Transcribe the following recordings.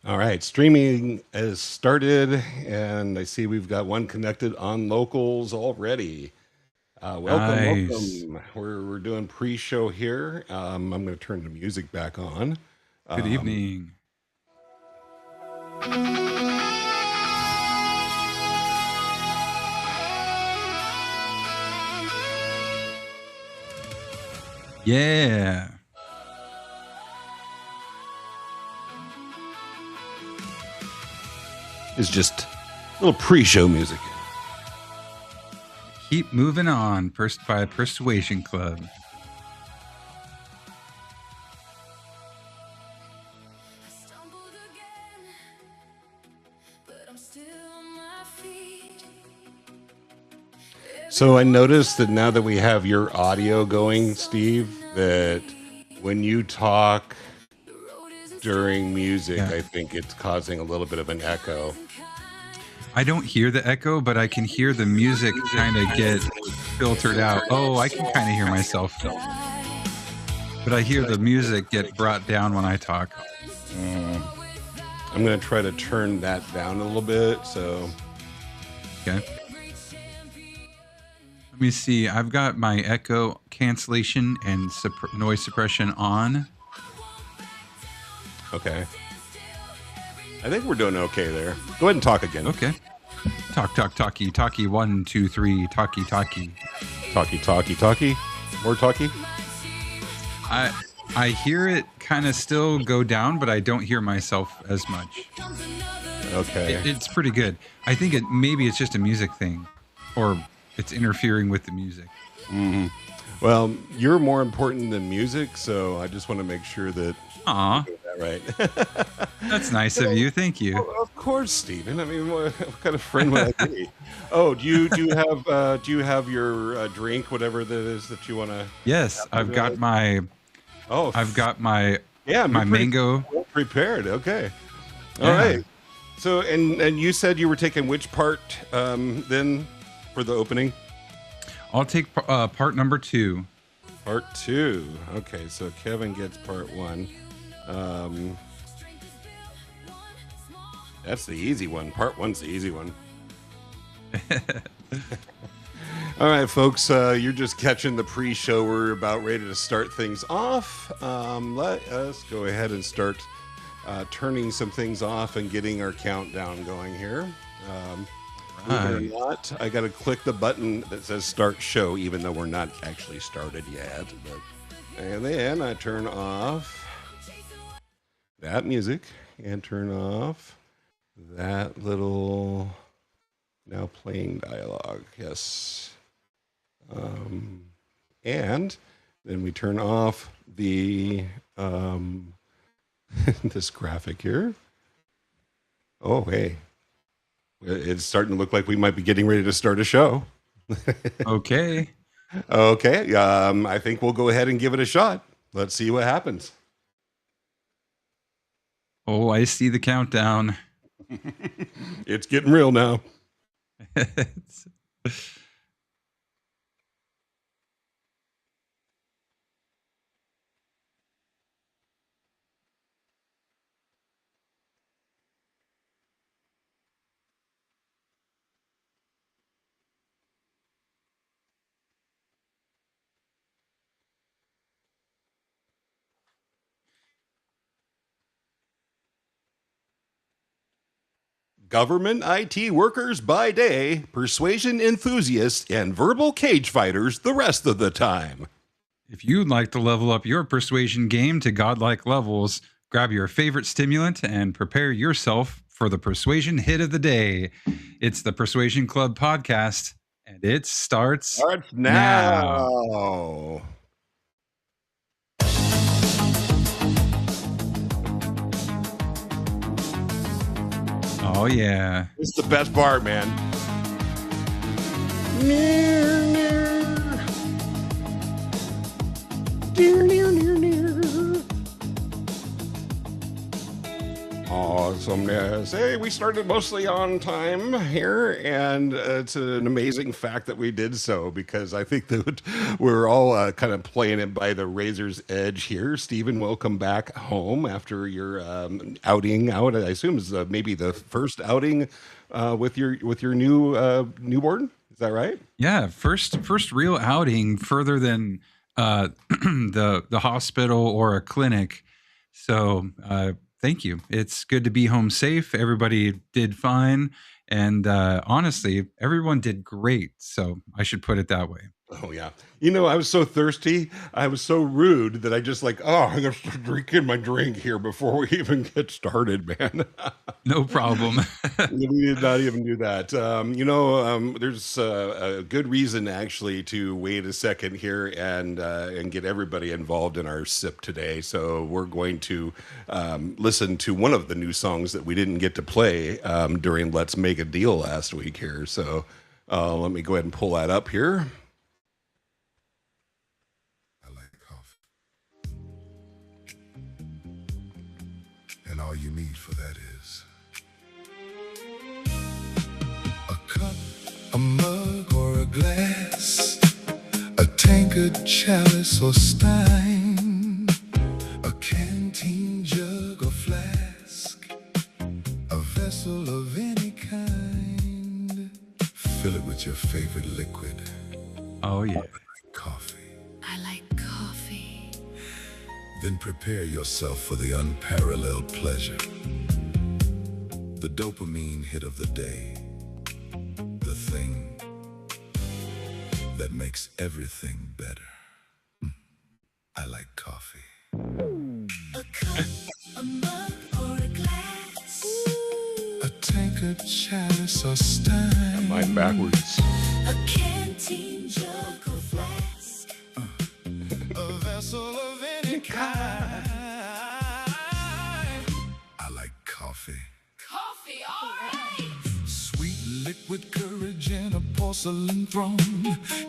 All right, streaming has started, and I see we've got one connected on locals already. Welcome, Nice. welcome. We're doing pre-show here. I'm going to turn the music back on. Good evening. Yeah. It's just a little pre-show music. Keep moving on. By Persuasion Club. So I noticed that now that we have your audio going, Steve, that when you talk during music, I think it's causing a little bit of an echo. I don't hear the echo, but I can hear the music kind of get filtered out. Oh, I can kind of hear myself. But I hear the music get brought down when I talk. I'm going to try to turn that down a little bit. So, okay. Let me see. I've got my echo cancellation and noise suppression on. Okay. I think we're doing okay there. Go ahead and talk again. Okay. Talkie. 1, 2, 3. Talkie. Talkie. More talkie. I hear it kind of still go down, but I don't hear myself as much. Okay. It's pretty good. I think maybe it's just a music thing, or it's interfering with the music. Mm-hmm. Well, you're more important than music, so I just want to make sure that. Aw. Right. That's nice of you. Thank you. Well, of course, Stephen. I mean, what kind of friend would I be? Oh, do you have your drink, whatever that is that you want to? Yes, I've got my. Oh, I've got my. Yeah, my mango. Well prepared. Okay. All right. So, and you said you were taking which part then for the opening? I'll take part number 2. Part 2. Okay, so Kevin gets part 1. That's the easy one. Part 1's the easy one. All right, folks, you're just catching the pre-show. We're about ready to start things off. Let us go ahead and start turning some things off and getting our countdown going here. Believe it or not, I got to click the button that says start show, even though we're not actually started yet. And then I turn off that music and turn off that little now playing dialogue. Yes. And then we turn off the this graphic here. Oh, hey. It's starting to look like we might be getting ready to start a show. Okay. Okay. I think we'll go ahead and give it a shot. Let's see what happens. Oh, I see the countdown. It's getting real now. Government IT workers by day, persuasion enthusiasts, and verbal cage fighters the rest of the time. If you'd like to level up your persuasion game to godlike levels, grab your favorite stimulant and prepare yourself for the persuasion hit of the day. It's the Persuasion Club podcast, and it starts now. Oh, yeah. This is the best part, man. Awesomeness. Hey, we started mostly on time here, and it's an amazing fact that we did so because I think that we're all kind of playing it by the razor's edge here. Stephen, welcome back home after your outing out. I assume is maybe the first outing with your newborn. Is that right? Yeah, first real outing further than the hospital or a clinic. So thank you. It's good to be home safe. Everybody did fine, and honestly, everyone did great. So I should put it that way. Oh yeah. I was so thirsty. I was so rude that I just I'm gonna start drinking my drink here before we even get started, man. No problem. We did not even do that. There's a good reason actually to wait a second here and get everybody involved in our sip today. So we're going to listen to one of the new songs that we didn't get to play during Let's Make a Deal last week here. So let me go ahead and pull that up here. And all you need for that is a cup, a mug, or a glass, a tankard, chalice, or stein, a canteen, jug, or flask, a vessel of any kind. Fill it with your favorite liquid. Oh yeah. Coffee. I like coffee. Then prepare yourself for the unparalleled pleasure. The dopamine hit of the day. The thing that makes everything better. I like coffee. A cup, a mug, or a glass. A tankard, chalice, or stein. Mine backwards. A canteen, jug, or flask. A vessel of any kind. I like coffee. Coffee, all right. Sweet liquid courage in a porcelain throne.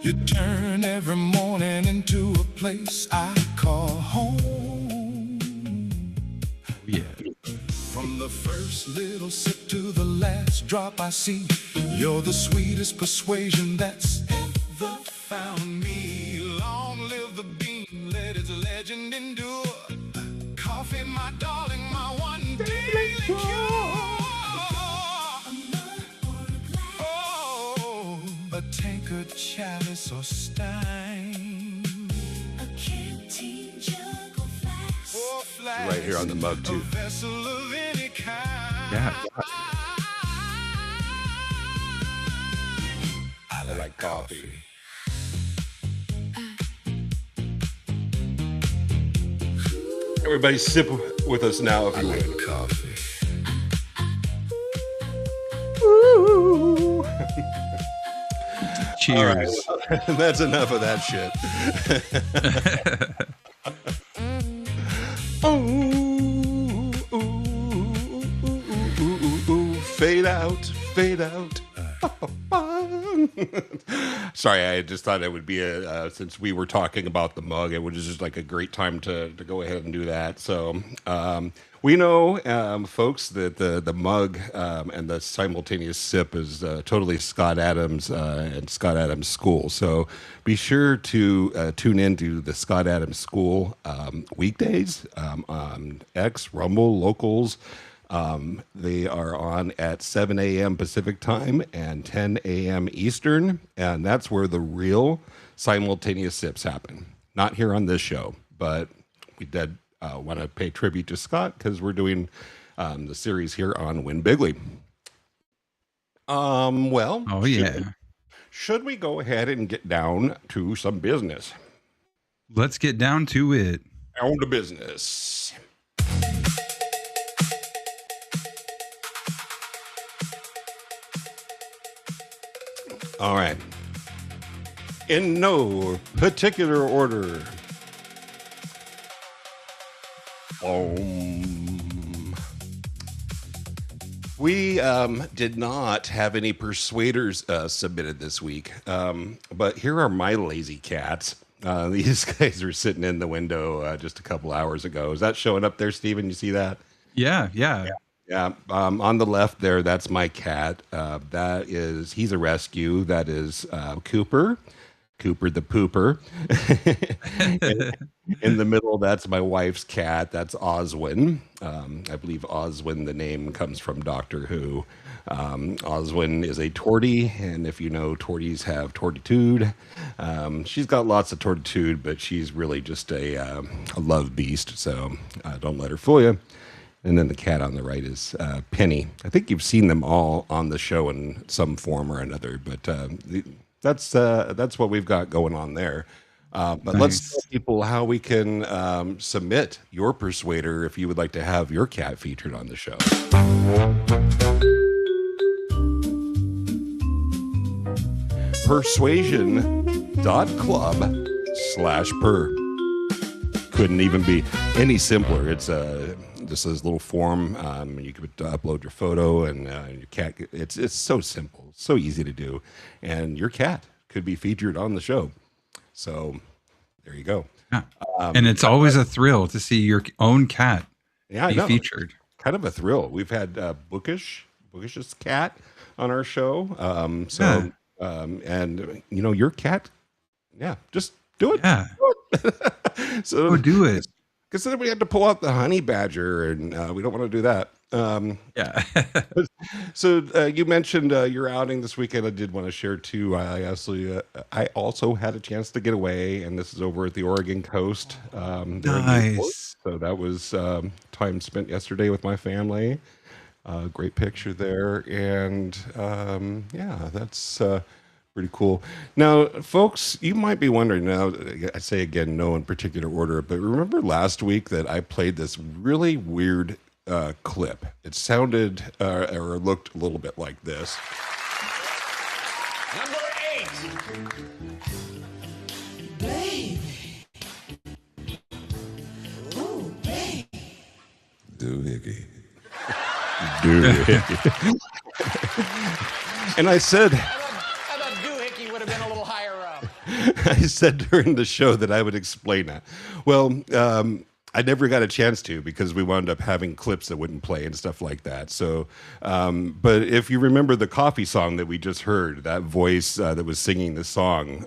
You turn every morning into a place I call home. Yeah. From the first little sip to the last drop I see, you're the sweetest persuasion that's ever found me. Long live the bean, let its legend endure. Coffee, my darling, my one daily cure. A mug or a glass. Oh, a tankard, chalice, or stein. A canteen, jug, or flask. Or flask. Right here on the mug A too. vessel of any kind. Yeah. I like coffee. Everybody sip with us now if I you like would. coffee. Cheers. All right. That's enough of that shit. Fade out, fade out. Sorry, I just thought it would be since we were talking about the mug, it was just like a great time to go ahead and do that. So we know, folks, that the mug and the simultaneous sip is totally Scott Adams and Scott Adams School. So be sure to tune into the Scott Adams School weekdays on X, Rumble, Locals. They are on at 7 a.m. Pacific time and 10 a.m. Eastern, and that's where the real simultaneous sips happen. Not here on this show, but we did want to pay tribute to Scott because we're doing the series here on Win Bigly. Well, Oh yeah. should we go ahead and get down to some business? Let's get down to it. Down to business. All right. In no particular order. We did not have any persuaders submitted this week, but here are my lazy cats. These guys were sitting in the window just a couple hours ago. Is that showing up there, Steven? You see that? Yeah. Yeah, on the left there, that's my cat. He's a rescue. That is Cooper, Cooper the pooper. In the middle, that's my wife's cat. That's Oswin. I believe Oswin, the name comes from Doctor Who. Oswin is a tortie, and if you know, torties have tortitude. She's got lots of tortitude, but she's really just a love beast, so don't let her fool you. And then the cat on the right is Penny. I think you've seen them all on the show in some form or another, but that's what we've got going on there. But let's tell people how we can submit your persuader if you would like to have your cat featured on the show. Persuasion.club/per. Couldn't even be any simpler. It's just this little form. You could upload your photo and your cat. It's so simple, so easy to do, and your cat could be featured on the show. So there you go. Yeah. And it's always a thrill to see your own cat be featured. Kind of a thrill. We've had Bookish's cat on our show. And you know, your cat, just do it. Yeah. Do it. So do it. Because then we had to pull out the honey badger, and we don't want to do that. So you mentioned your outing this weekend. I did want to share too. I also had a chance to get away, and this is over at the Oregon coast. Nice. So that was time spent yesterday with my family. Great picture there, and that's pretty cool. Now, folks, you might be wondering. Now, I say again, no in particular order, but remember last week that I played this really weird clip. It sounded or looked a little bit like this. Number 8. Baby. Ooh, baby. Doohickey. Doohickey. And I said, I thought doohickey would have been a little higher up. I said during the show that I would explain that. Well, I never got a chance to because we wound up having clips that wouldn't play and stuff like that. So, but if you remember the coffee song that we just heard, that voice that was singing the song,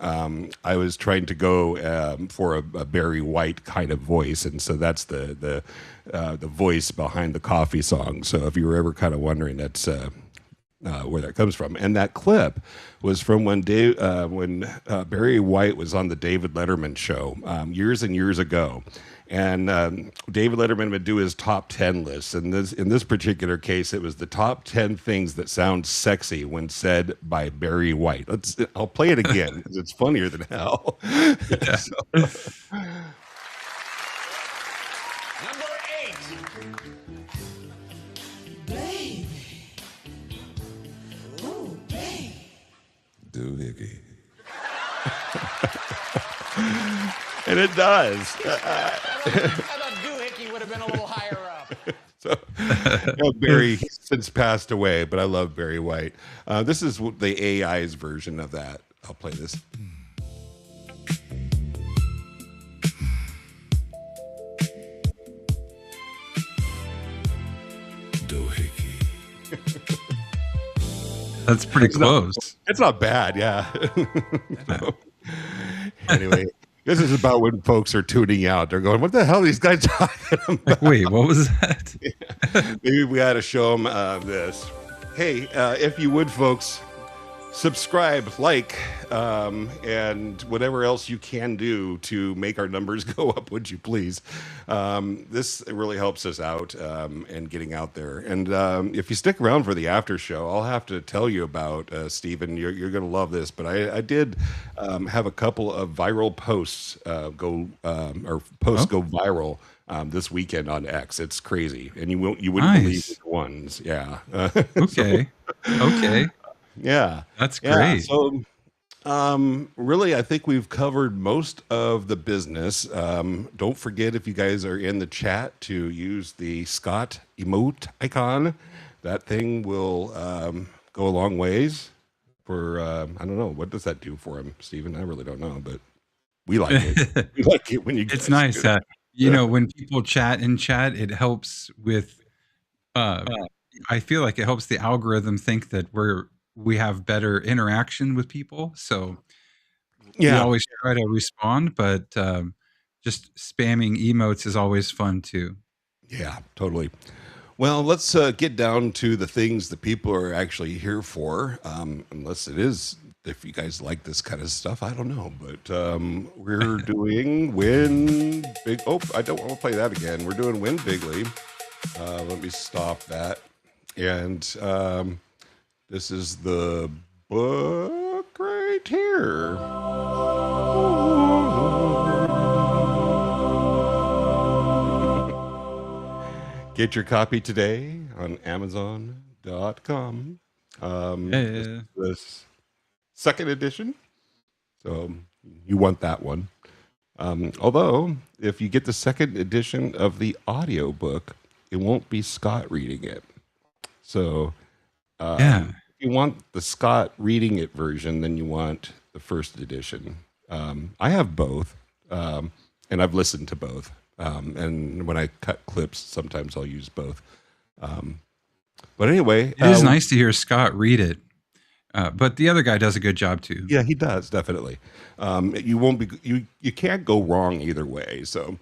I was trying to go for a Barry White kind of voice, and so that's the voice behind the coffee song. So if you were ever kind of wondering, that's where that comes from. And that clip was from when Barry White was on the David Letterman show years and years ago. And David Letterman would do his top 10 lists. And in this particular case, it was the top 10 things that sound sexy when said by Barry White. I'll play it again because it's funnier than hell. Number 8. Baby. Ooh, baby. Doohickey. And it does. I thought doohickey would have been a little higher up. So, Barry since passed away, but I love Barry White. This is the AI's version of that. I'll play this. Doohickey. That's pretty close. It's not bad, yeah. Anyway, this is about when folks are tuning out. They're going, what the hell are these guys talking about? Like, wait, what was that? Maybe we got to show them this. Hey, if you would, folks, subscribe, like, and whatever else you can do to make our numbers go up, would you please? This really helps us out and getting out there. And if you stick around for the after show, I'll have to tell you about, Stephen, you're going to love this, but I did have a couple of viral posts go viral this weekend on X. It's crazy. And you wouldn't believe the ones. Yeah. Okay. Okay. Yeah. That's great. So, really, I think we've covered most of the business. Don't forget, if you guys are in the chat, to use the Scott emote icon. That thing will go a long ways for, I don't know, what does that do for him, Stephen? I really don't know, but we like it. We like it when you It's nice. You know, when people chat in chat, it helps with Uh, I feel like it helps the algorithm think that we have better interaction with people. So we Yeah, always try to respond, but just spamming emotes is always fun too. yeah, totally. Well, let's get down to the things that people are actually here for. Unless it is, if you guys like this kind of stuff, I don't know. But we're doing Win Big. Oh, I don't want to play that again. We're doing Win Bigly. Let me stop that. And this is the book right here. Get your copy today on Amazon.com. This Yeah. is the second edition, so you want that one. Although, if you get the second edition of the audio book, it won't be Scott reading it. So, Yeah. if you want the Scott reading it version, then you want the first edition. I have both, and I've listened to both. And when I cut clips, sometimes I'll use both. But anyway, It is nice to hear Scott read it. But the other guy does a good job too. yeah, he does definitely. You won't be you can't go wrong either way. So,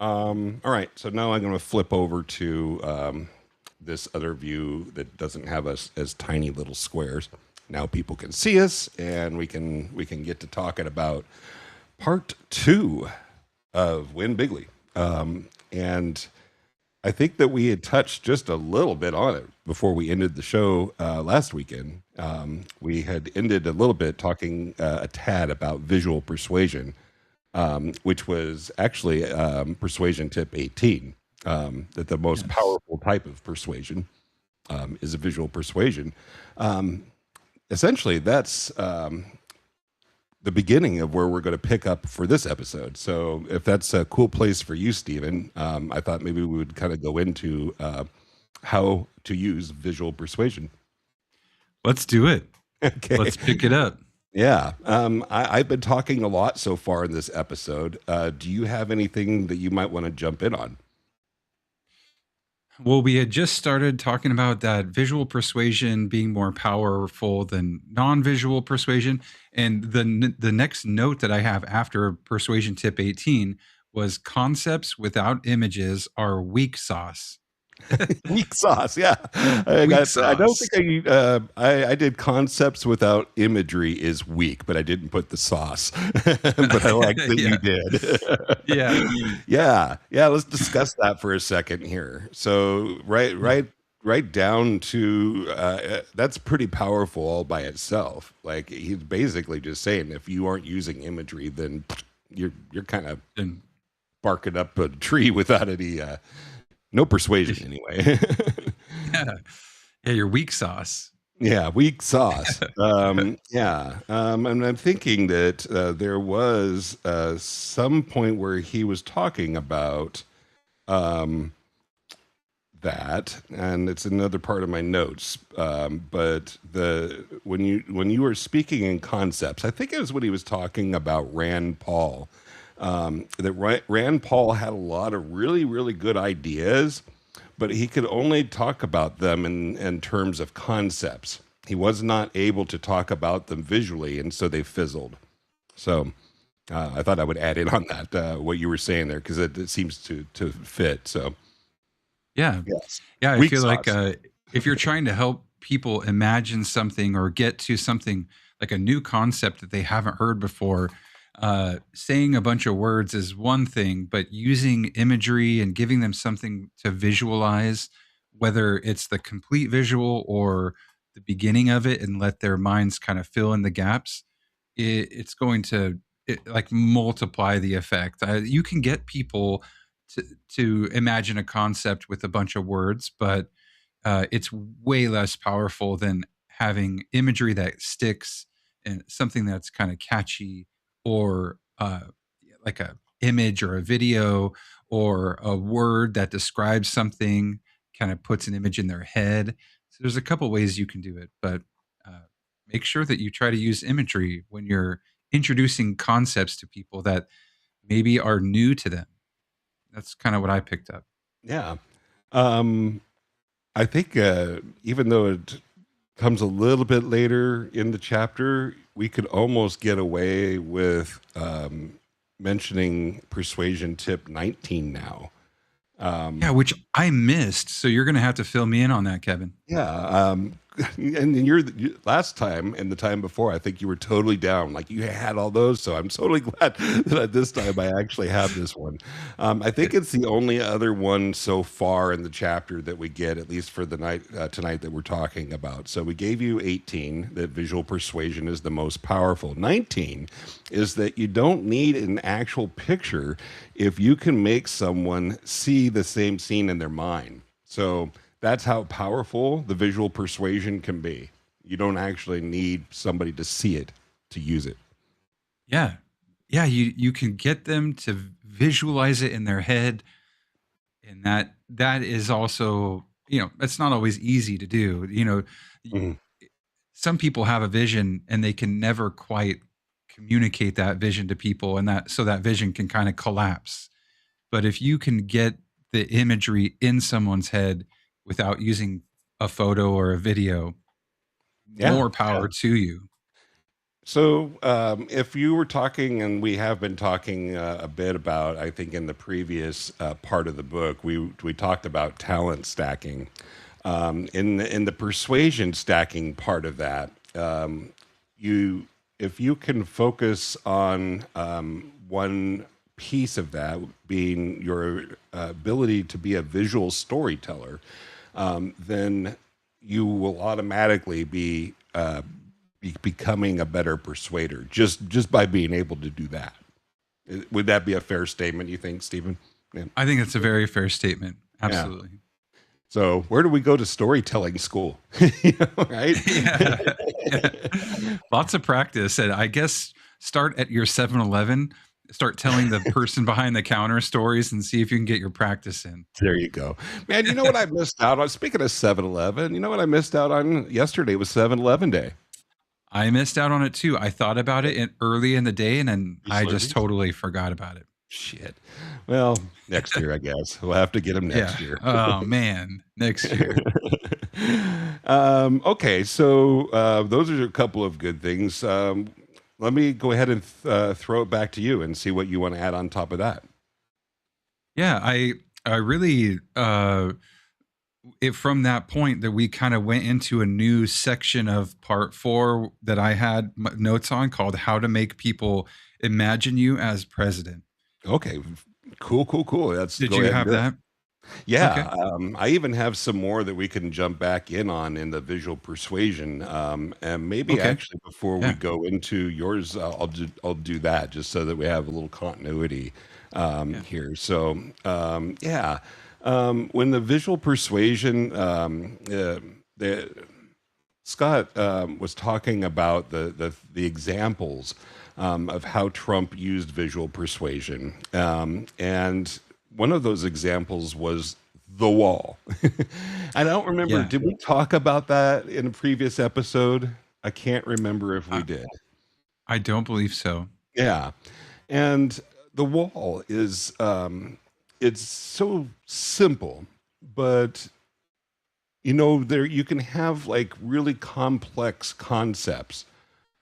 all right. So now I'm going to flip over to this other view that doesn't have us as tiny little squares. Now people can see us, and we can get to talking about part 2 of Win Bigly. And I think that we had touched just a little bit on it before we ended the show last weekend. We had ended a little bit talking a tad about visual persuasion, which was actually persuasion tip 18, that the most powerful type of persuasion is a visual persuasion. Essentially, that's the beginning of where we're going to pick up for this episode. So if that's a cool place for you, Stephen, I thought maybe we would kind of go into how to use visual persuasion. Let's do it. Okay. Let's pick it up. Yeah. I've been talking a lot so far in this episode. Do you have anything that you might want to jump in on? Well, we had just started talking about that visual persuasion being more powerful than non-visual persuasion, and the next note that I have after persuasion tip 18 was concepts without images are weak sauce. Weak sauce, yeah. Weak I don't sauce. think I did concepts without imagery is weak, but I didn't put the sauce. But I like that Yeah. you did. Yeah. Yeah. Let's discuss that for a second here. So right down to that's pretty powerful all by itself. Like he's basically just saying, if you aren't using imagery, then you're kind of And barking up a tree without any no persuasion anyway. yeah. Yeah, you're weak sauce. Yeah, weak sauce. And I'm thinking that there was some point where he was talking about that, and it's another part of my notes. But when you were speaking in concepts, I think it was when he was talking about Rand Paul. That Rand Paul had a lot of really, really good ideas, but he could only talk about them in terms of concepts. He was not able to talk about them visually, and so they fizzled. So I thought I would add in on that, what you were saying there, because it seems to fit. So, Yeah. yes. Yeah, I Weak feel like sauce. if you're trying to help people imagine something or get to something like a new concept that they haven't heard before, saying a bunch of words is one thing, but using imagery and giving them something to visualize, whether it's the complete visual or the beginning of it, and let their minds kind of fill in the gaps, it's going to like multiply the effect. You can get people to imagine a concept with a bunch of words, but it's way less powerful than having imagery that sticks and something that's kind of catchy, or like a image or a video or a word that describes something, kind of puts an image in their head. So there's a couple ways you can do it, but uh, make sure that you try to use imagery when you're introducing concepts to people that maybe are new to them. That's kind of what I picked up. Yeah. Um, I think even though it comes a little bit later in the chapter, we could almost get away with mentioning persuasion tip 19 now. Yeah, which I missed. So you're going to have to fill me in on that, Kevin. Yeah, and last time and the time before, I think you were totally down. Like you had all those, so I'm totally glad that this time I actually have this one. I think it's the only other one so far in the chapter that we get, at least for the night tonight that we're talking about. So we gave you 18 that visual persuasion is the most powerful. 19 is that you don't need an actual picture if you can make someone see the same scene in their mind. So that's how powerful the visual persuasion can be. You don't actually need somebody to see it to use it. Yeah. Yeah, you can get them to visualize it in their head, and that is also, it's not always easy to do. Mhm. Some people have a vision and they can never quite communicate that vision to people, and that vision can kind of collapse. But if you can get the imagery in someone's head without using a photo or a video, Yeah. more power to you. So, if you were talking, and we have been talking a bit about, I think in the previous part of the book, we talked about talent stacking. In the persuasion stacking part of that, you if you can focus on one piece of that being your ability to be a visual storyteller, then you will automatically be becoming a better persuader just by being able to do that. Would that be a fair statement, you think, Stephen? Yeah. I think it's a very fair statement. Absolutely. So where do we go to storytelling school? Right? Yeah. Lots of practice. And I guess start at your 7-Eleven, start telling the person behind the counter stories and see if you can get your practice in. There you go. Man, you know what I missed out on? Speaking of 7-Eleven, you know what I missed out on yesterday was 7-Eleven Day. I missed out on it too. I thought about it early in the day, and then I just Slurpees? totally forgot about it. Shit. Well, next year, I guess. We'll have to get them next year. Oh man, next year. Okay, so those are a couple of good things. Let me go ahead and throw it back to you and see what you want to add on top of that. Yeah, I really from that point that we kind of went into a new section of part 4 that I had notes on called "How to Make People Imagine You as President." Okay, cool. Did you have that? Yeah, Okay. I even have some more that we can jump back in on in the visual persuasion, and maybe Okay. actually before we Yeah. go into yours, I'll do that just so that we have a little continuity Yeah. here. So when the visual persuasion, the Scott was talking about the examples of how Trump used visual persuasion, and one of those examples was the wall. I don't remember. Yeah. Did we talk about that in a previous episode? I can't remember if we I, did. I don't believe so. Yeah, and the wall is it's so simple, but there you can have like really complex concepts,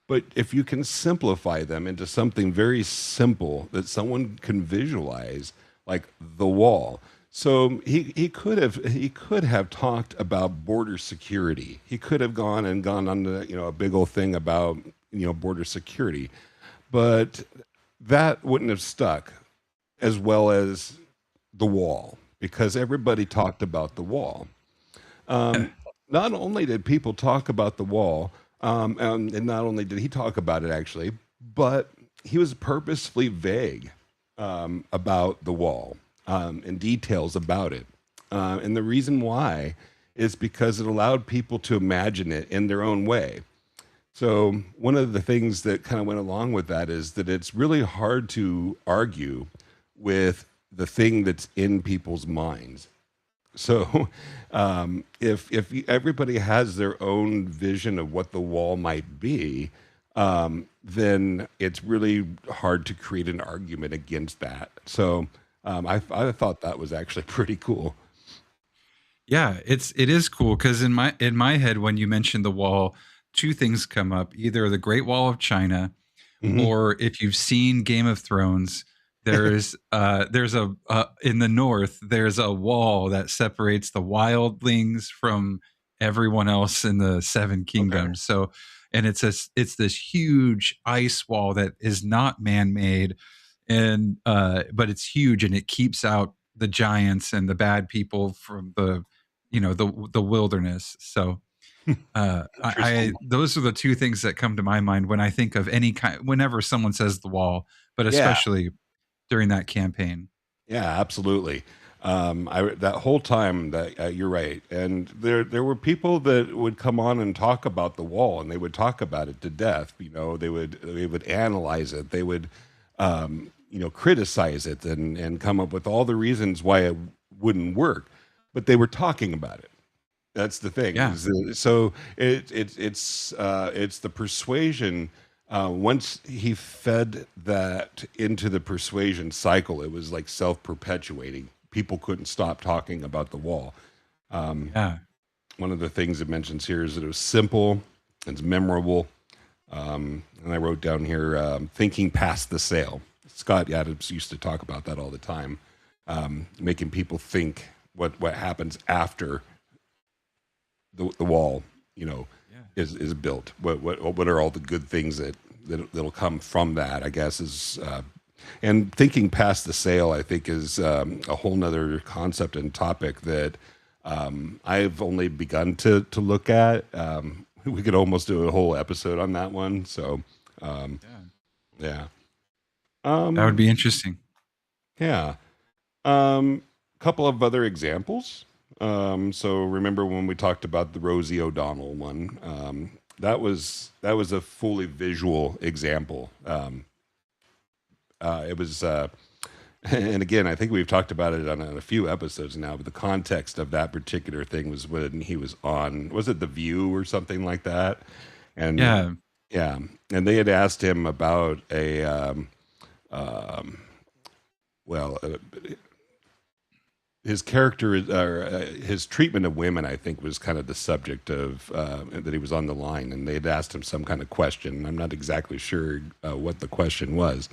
but if you can simplify them into something very simple that someone can visualize, like the wall. So he could have talked about border security. He could have gone on to a big old thing about border security, but that wouldn't have stuck as well as the wall, because everybody talked about the wall. Um, Not only did people talk about the wall, and not only did he talk about it actually, but he was purposefully vague about the wall and details about it. And the reason why is because it allowed people to imagine it in their own way. So one of the things that kind of went along with that is that it's really hard to argue with the thing that's in people's minds. So, if everybody has their own vision of what the wall might be, then it's really hard to create an argument against that. So, I thought that was actually pretty cool. Yeah, it is cool because in my head, when you mention the wall, two things come up: either the Great Wall of China, Hmm. or if you've seen Game of Thrones, there's a in the north there's a wall that separates the wildlings from everyone else in the Seven Okay. Kingdoms. So, and it's this huge ice wall that is not man made, and but it's huge and it keeps out the giants and the bad people from the wilderness. So I Interesting. those are the two things that come to my mind when I think of any kind whenever someone says the wall, but Yeah. especially during that campaign. Yeah, absolutely. That whole time that you're right, and there were people that would come on and talk about the wall, and they would talk about it to death. They would analyze it, they would criticize it, and come up with all the reasons why it wouldn't work, but they were talking about it. That's the thing. Yeah. So it's the persuasion. Once he fed that into the persuasion cycle, it was like self-perpetuating. People couldn't stop talking about the wall. Yeah. One of the things it mentions here is that it was simple, it's memorable, and I wrote down here thinking past the sale. Scott Adams used to talk about that all the time, making people think what happens after the wall, Yeah. is built. What are all the good things that'll come from that? I guess is and thinking past the sale. I think is a whole nother concept and topic that I've only begun to look at. We could almost do a whole episode on that one. So Yeah. yeah, That would um, be interesting. yeah. Couple of other examples. So remember when we talked about the Rosie O'Donnell one? That was a fully visual example. It was, and again, I think we've talked about it on a few episodes now. But the context of that particular thing was when he was on, was it The View or something like that? And Yeah. yeah, and they had asked him about um, well, his character or his treatment of women, I think, was kind of the subject of that he was on the line, and they had asked him some kind of question. I'm not exactly sure what the question was,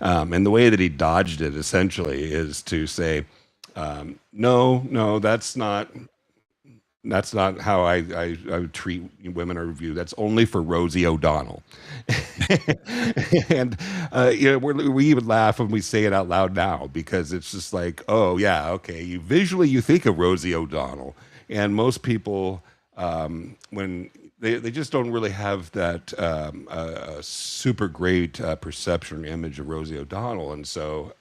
and the way that he dodged it essentially is to say, "No, no, that's not how I would treat women or review. That's only for Rosie O'Donnell." And we would laugh when we say it out loud now because it's just like, oh yeah, okay. You think of Rosie O'Donnell, and most people when they just don't really have that super great perception or image of Rosie O'Donnell, and so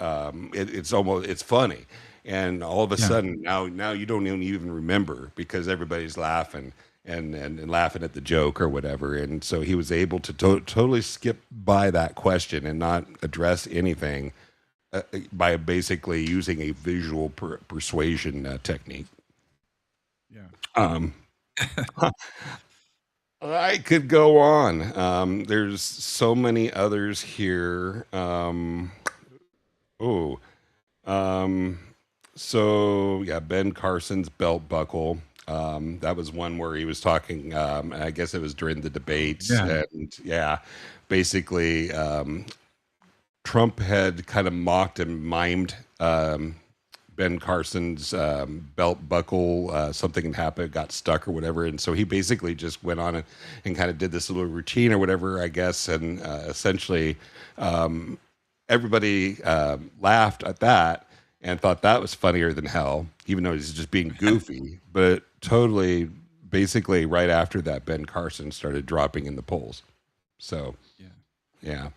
it's funny. And all of a Yeah. sudden now you don't even remember because everybody's laughing and laughing at the joke or whatever. And so he was able to totally skip by that question and not address anything by basically using a visual persuasion technique. Yeah. Um, I could go on. There's so many others here. Oh, um, so yeah, Ben Carson's belt buckle. That was one where he was talking. I guess it was during the debates, Yeah. and yeah, basically, Trump had kind of mocked and mimed Ben Carson's belt buckle. Something had happened, got stuck or whatever, and so he basically just went on and kind of did this little routine or whatever, I guess, and essentially everybody laughed at that and thought that was funnier than hell, even though he's just being goofy. But totally, basically, right after that, Ben Carson started dropping in the polls. So Yeah. yeah.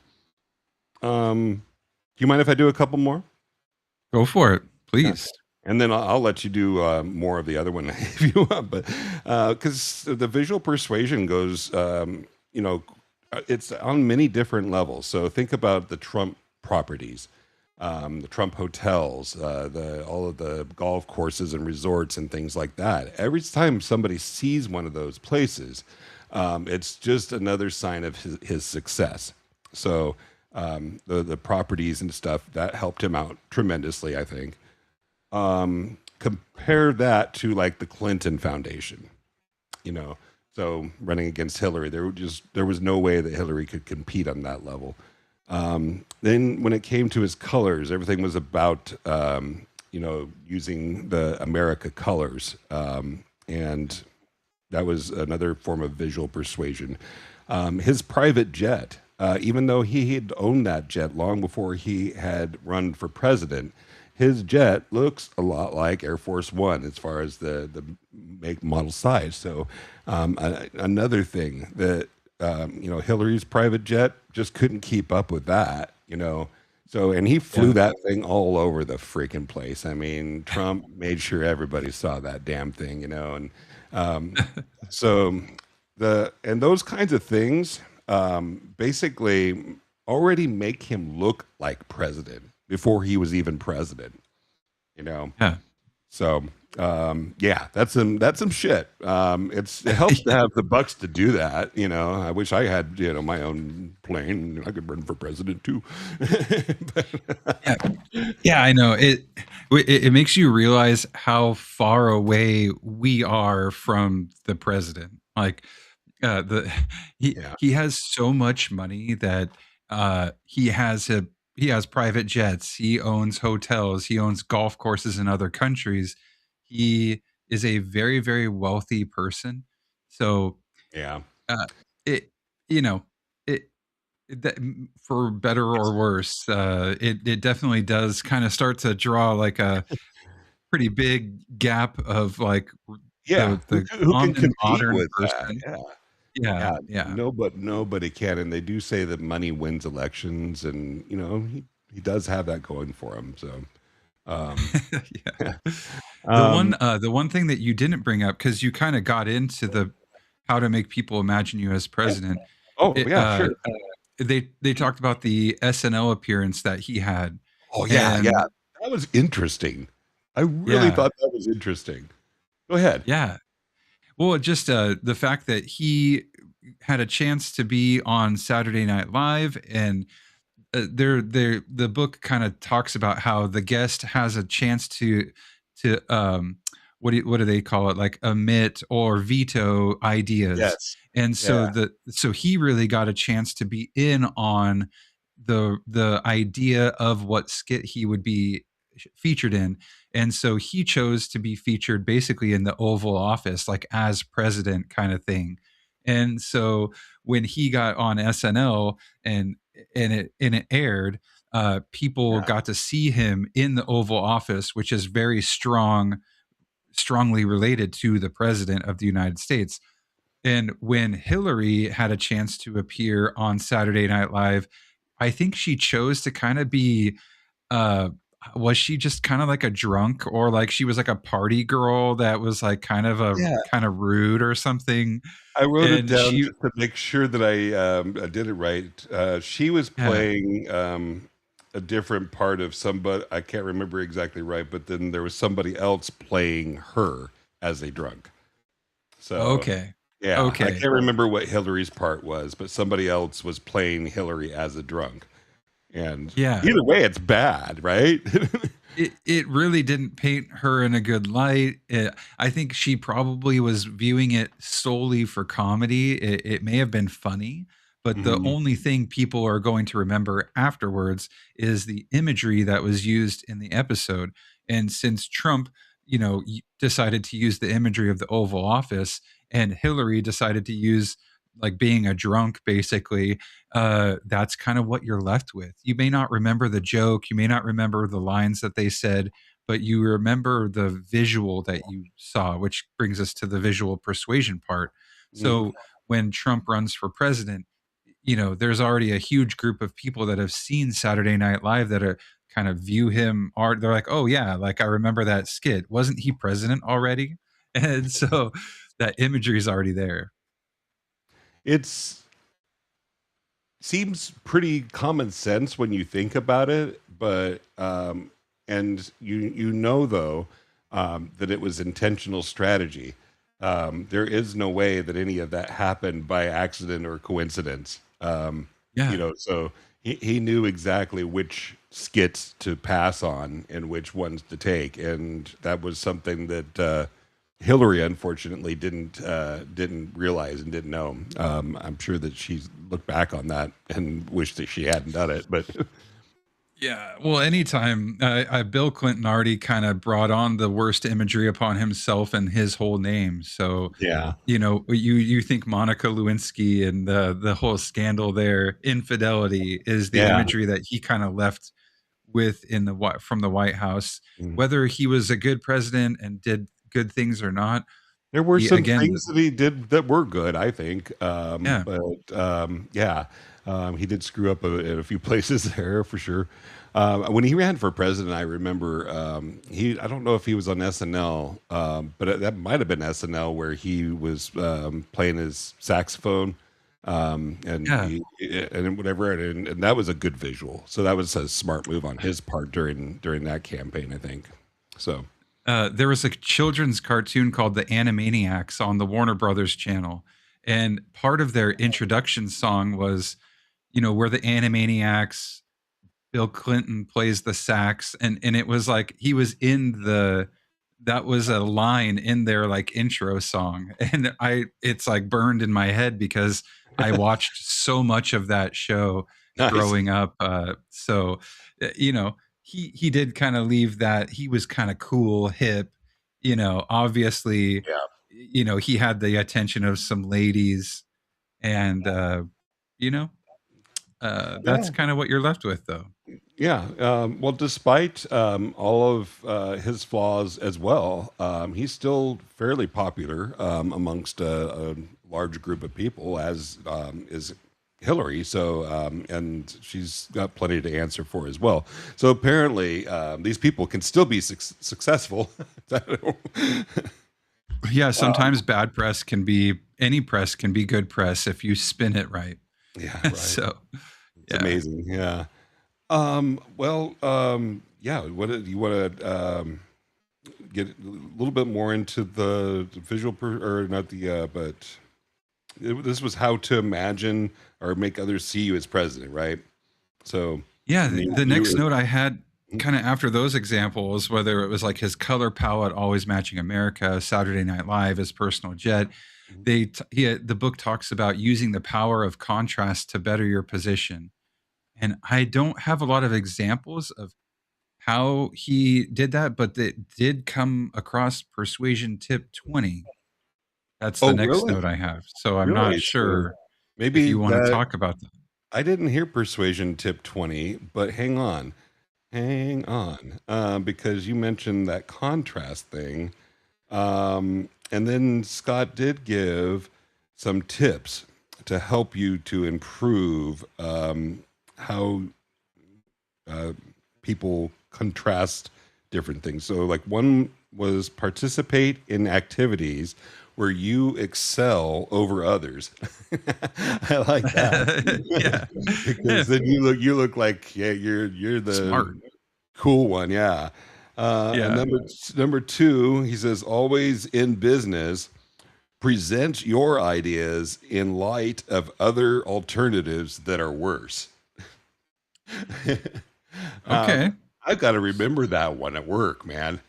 Do you mind if I do a couple more? Go for it, Yeah. please. And then I'll let you do more of the other one if you want. But because the visual persuasion goes, it's on many different levels. So think about the Trump properties, the Trump hotels, all of the golf courses and resorts and things like that. Every time somebody sees one of those places, it's just another sign of his success. So the properties and stuff that helped him out tremendously, I think. compare that to like the Clinton Foundation, you know. So running against Hillary, there was no way that Hillary could compete on that level. Then when it came to his colors, everything was about using the America colors, and that was another form of visual persuasion. His private jet, even though he had owned that jet long before he had run for president, his jet looks a lot like Air Force One as far as the make model size. So another thing that Hillary's private jet just couldn't keep up with that, So, and he flew that thing all over the freaking place. I mean, Trump made sure everybody saw that damn thing, and so and those kinds of things basically already make him look like president before he was even president, Yeah. So, that's some shit. It helps to have the bucks to do that. I wish I had, my own plane. I could run for president too. Yeah, I know. It makes you realize how far away we are from the president. Like, he has so much money that he has private jets, he owns hotels, he owns golf courses in other countries. He is a very, very wealthy person. So Yeah. it you know it that, for better or worse, it definitely does kind of start to draw like a pretty big gap of like Yeah. the Who can common compete modern with that? person. Yeah. Yeah, Yeah. yeah. Nobody can. And they do say that money wins elections, and he does have that going for him. So um Yeah. um The one thing that you didn't bring up, because you kind of got into the how to make people imagine you as yeah. president. Oh It, yeah, sure. they talked about the SNL appearance that he had, Oh yeah, yeah. and That was interesting. I really yeah, thought that was interesting. Go ahead. yeah. Well, just the fact that he had a chance to be on Saturday Night Live, and the book kind of talks about how the guest has a chance to what do they call it, like omit or veto ideas. Yes. And Yeah. so he really got a chance to be in on the idea of what skit he would be featured in. And so he chose to be featured basically in the Oval Office, like as president kind of thing. And so when he got on SNL, and it aired, people Yeah. got to see him in the Oval Office, which is very strongly related to the president of the United States. And when Hillary had a chance to appear on Saturday Night Live, I think she chose to kind of be, uh was she just kind of like a drunk, or like she was like a party girl that was like Yeah. kind of rude or something. I wrote it And down she just to make sure that I did it right. She was yeah. playing a different part of somebody. I can't remember exactly right, but then there was somebody else playing her as a drunk. So Okay. yeah, I Okay. can't remember what Hillary's part was, but somebody else was playing Hillary as a drunk. And Yeah. either way, it's bad, right? It really didn't paint her in a good light. I think she probably was viewing it solely for comedy. It may have been funny, but the Mhm. only thing people are going to remember afterwards is the imagery that was used in the episode. And since Trump, decided to use the imagery of the Oval Office, and Hillary decided to use like being a drunk, basically, that's kind of what you're left with. You may not remember the joke, you may not remember the lines that they said, but you remember the visual that you saw, which brings us to the visual persuasion part. Mhm. So when Trump runs for president, there's already a huge group of people that have seen Saturday Night Live that are kind of view him art. They're like, oh yeah, like I remember that skit. Wasn't he president already? And so that imagery is already there. It's seems pretty common sense when you think about it, but and though that it was intentional strategy. There is no way that any of that happened by accident or coincidence. Yeah. So he knew exactly which skits to pass on and which ones to take, and that was something that Hillary unfortunately didn't realize and didn't know. I'm sure that she's looked back on that and wished that she hadn't done it, but Yeah. Well, anytime Bill Clinton already kind of brought on the worst imagery upon himself and his whole name. So, yeah, you think Monica Lewinsky and the whole scandal there, infidelity is the yeah. imagery that he kind of left with from the White House. Mm. Whether he was a good president and did good things or not, There were he some again, things that he did that were good, I think. yeah, He did screw up in a few places there for sure. When he ran for president, I remember I don't know if he was on SNL, but that might have been SNL where he was playing his saxophone and yeah. and whatever, and that was a good visual. So that was a smart move on his part during that campaign, I think. So. There was a children's cartoon called The Animaniacs on the Warner Brothers channel. And part of their introduction song was, where the Animaniacs, Bill Clinton plays the sax. And it was like he was that was a line in their like intro song. And it's like burned in my head because I watched so much of that show Nice. growing up. So, he did kind of leave that he was kind of cool, hip, obviously, he had the attention of some ladies and, that's kind of what you're left with though. Yeah. Well, despite all of his flaws as well, he's still fairly popular amongst a large group of people, as is Hillary. So, and she's got plenty to answer for as well. So apparently, these people can still be successful. Yeah. Sometimes bad press any press can be good press if you spin it right. Yeah. Right. So It's amazing. Yeah. Yeah. What do you want to get a little bit more into the visual, or not the, but this was how to imagine or make others see you as president, right? So, yeah, I mean, the next note I had kind of after those examples, whether it was like his color palette always matching America, Saturday Night Live, his personal jet, the book talks about using the power of contrast to better your position. And I don't have a lot of examples of how he did that, but it did come across Persuasion Tip 20. That's the oh, next really? note I have. So I'm not Really? So sure if maybe you want to that talk about that. I didn't hear Persuasion Tip 20, but hang on, because you mentioned that contrast thing. And then Scott did give some tips to help you to improve how people contrast different things. So, like, one was participate in activities where you excel over others. I like that. Yeah. Because then you look like you're the Smart. cool one, yeah. And Yeah. number two, he says, always in business, present your ideas in light of other alternatives that are worse. Okay. I've got to remember that one at work, man.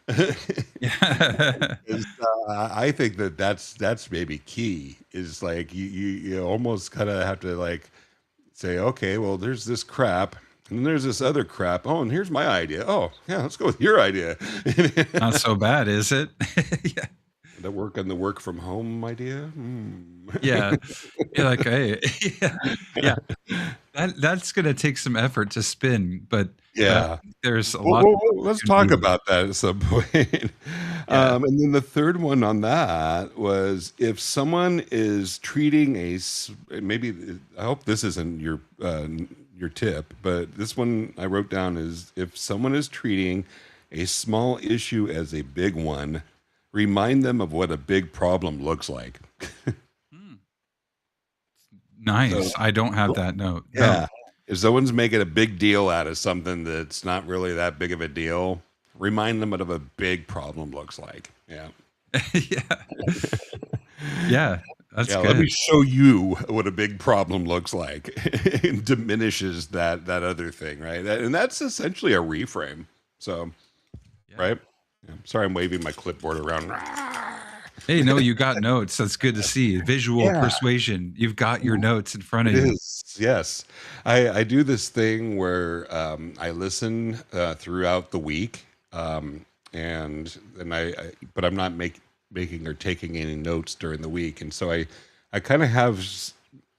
Yeah. 'Cause, I think that's maybe key. Is like you almost kind of have to like say, okay, well, there's this crap, and then there's this other crap. Oh, and here's my idea. Oh, yeah, let's go with your idea. Not so bad, is it? Yeah. The work from home idea. Yeah. You're like, hey, yeah. That's gonna take some effort to spin, but Yeah. there's a Well, lot let's you can talk do. about that at some point. Yeah. And then the third one on that was if someone is treating maybe I hope this isn't your tip, but this one I wrote down is if someone is treating a small issue as a big one, remind them of what a big problem looks like. Nice. So, I don't have that note. No. yeah. If someone's making a big deal out of something that's not really that big of a deal, remind them of what a big problem looks like. Yeah. Yeah. Yeah. That's Yeah, let me good. show you what a big problem looks like. It diminishes that other thing, right? And that's essentially a reframe. So, Yeah. right? Yeah. Sorry, I'm waving my clipboard around. Hey, no, you got notes. That's good to see. Visual Yeah, persuasion. You've got your notes in front it of you. is. Yes, I do this thing where I listen throughout the week, and but I'm not making or taking any notes during the week, and so I kind of have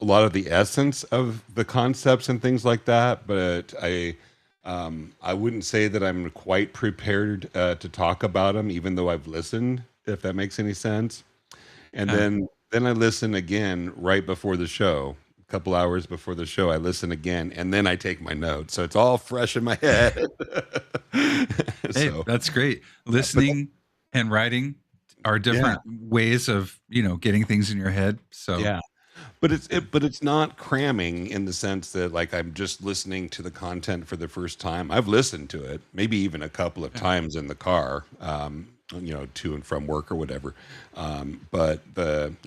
a lot of the essence of the concepts and things like that, but I wouldn't say that I'm quite prepared to talk about them, even though I've listened, if that makes any sense. And Yeah. then I listen again right before the show. A couple hours before the show, I listen again, and then I take my notes. So it's all fresh in my head. Hey, So, that's great. but Listening and writing are yeah, different ways of, getting things in your head. So, yeah. But it's not cramming in the sense that like I'm just listening to the content for the first time. I've listened to it, maybe even a couple of yeah. times in the car, to and from work or whatever. But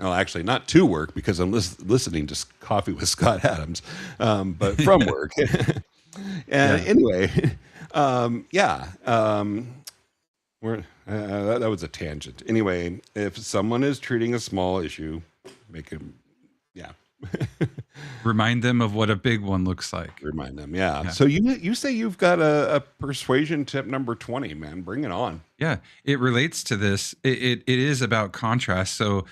actually not to work because I'm listening to Coffee with Scott Adams, but from work. And Yeah. anyway, yeah. That was a tangent. Anyway, if someone is treating a small issue, make him, yeah. Remind them of what a big one looks like. Remind them, yeah. Yeah. So you say you've got a persuasion tip number 20, man. Bring it on. Yeah. It relates to this. It is about contrast. So,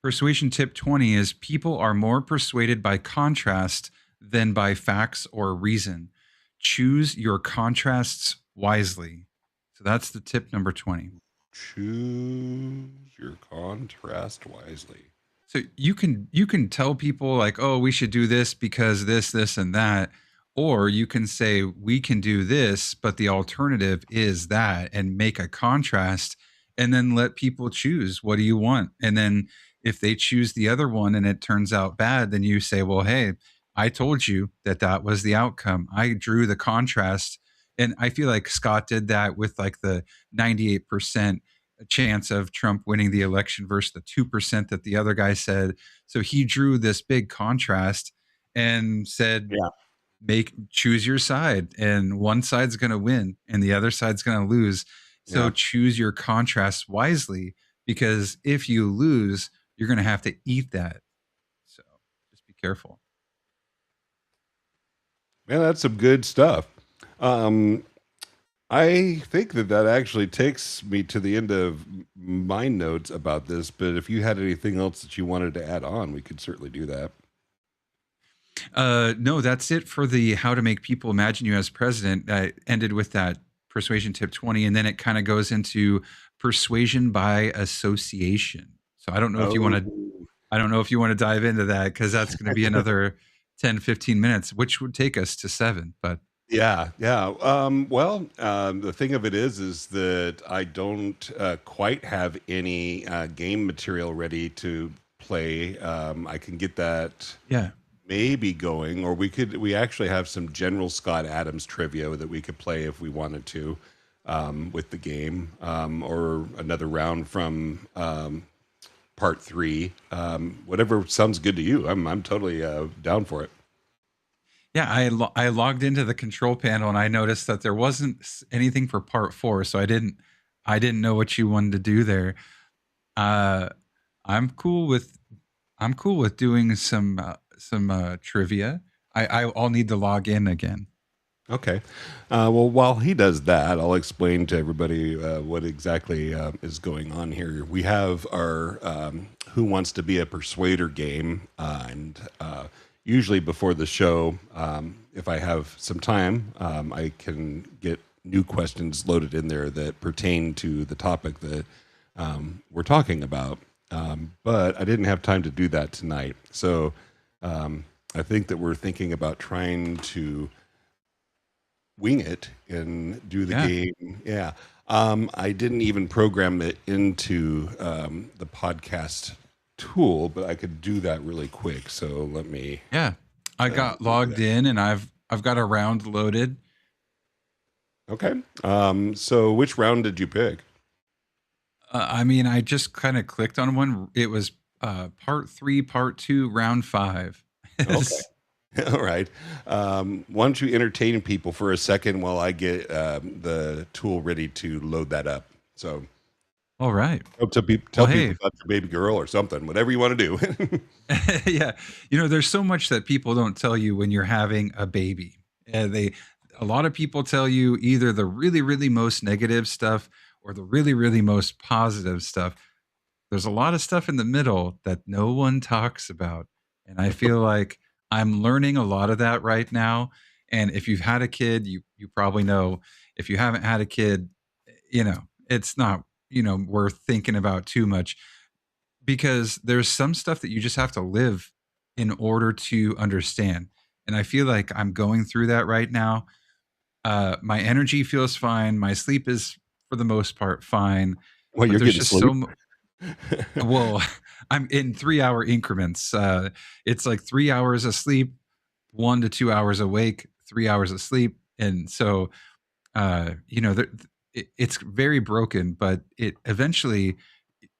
persuasion tip 20 is people are more persuaded by contrast than by facts or reason. Choose your contrasts wisely. So, that's the tip number 20. Choose your contrast wisely. So you can tell people like, oh, we should do this because this, and that. Or you can say we can do this, but the alternative is that, and make a contrast and then let people choose what do you want. And then if they choose the other one and it turns out bad, then you say, well, hey, I told you that was the outcome. I drew the contrast. And I feel like Scott did that with like the 98% chance of Trump winning the election versus the 2% that the other guy said. So he drew this big contrast and said, Yeah. choose your side, and one side's going to win and the other side's going to lose. So Yeah. choose your contrast wisely, because if you lose, you're going to have to eat that. So just be careful. Man, that's some good stuff. I think that actually takes me to the end of my notes about this, but if you had anything else that you wanted to add on, we could certainly do that. No, that's it for the how to make people imagine you as president. I ended with that persuasion tip 20, and then it kind of goes into persuasion by association. So Oh, I don't know if you want to dive into that, because that's going to be another 10, 15 minutes, which would take us to 7. But yeah, yeah. The thing of it is that I don't quite have any game material ready to play. I can get that yeah, maybe going, or we actually have some General Scott Adams trivia that we could play if we wanted to with the game, or another round from part 3. Whatever sounds good to you. I'm totally down for it. yeah. I logged into the control panel and I noticed that there wasn't anything for part 4, so I didn't know what you wanted to do there. Uh, I'm cool with doing some trivia. I'll need to log in again. Okay. Well, while he does that, I'll explain to everybody what exactly is going on here. We have our Who Wants to Be a Persuader game, and usually before the show, if I have some time, I can get new questions loaded in there that pertain to the topic that we're talking about. But I didn't have time to do that tonight. So I think that we're thinking about trying to wing it and do the Yeah. game. Yeah. I didn't even program it into the podcast tool, but I could do that really quick. So let me. Yeah. I got logged in and I've got a round loaded. Okay. So which round did you pick? I mean, I just kind of clicked on one. It was part 3, part 2, round 5. Okay. All right. Why don't you entertain people for a second while I get the tool ready to load that up? So All right. tell Well, people hey. about your baby girl or something, whatever you want to do. Yeah, there's so much that people don't tell you when you're having a baby. A lot of people tell you either the really, really most negative stuff or the really, really most positive stuff. There's a lot of stuff in the middle that no one talks about, and I feel like I'm learning a lot of that right now. And if you've had a kid, you probably know. If you haven't had a kid, it's not worth thinking about too much, because there's some stuff that you just have to live in order to understand. And I feel like I'm going through that right now. My energy feels fine. My sleep is, for the most part, fine. Well, But you're there's getting just sleep. well, I'm in 3-hour increments. It's like 3 hours of sleep, 1 to 2 hours awake, 3 hours of sleep. And so, it's very broken, but it eventually,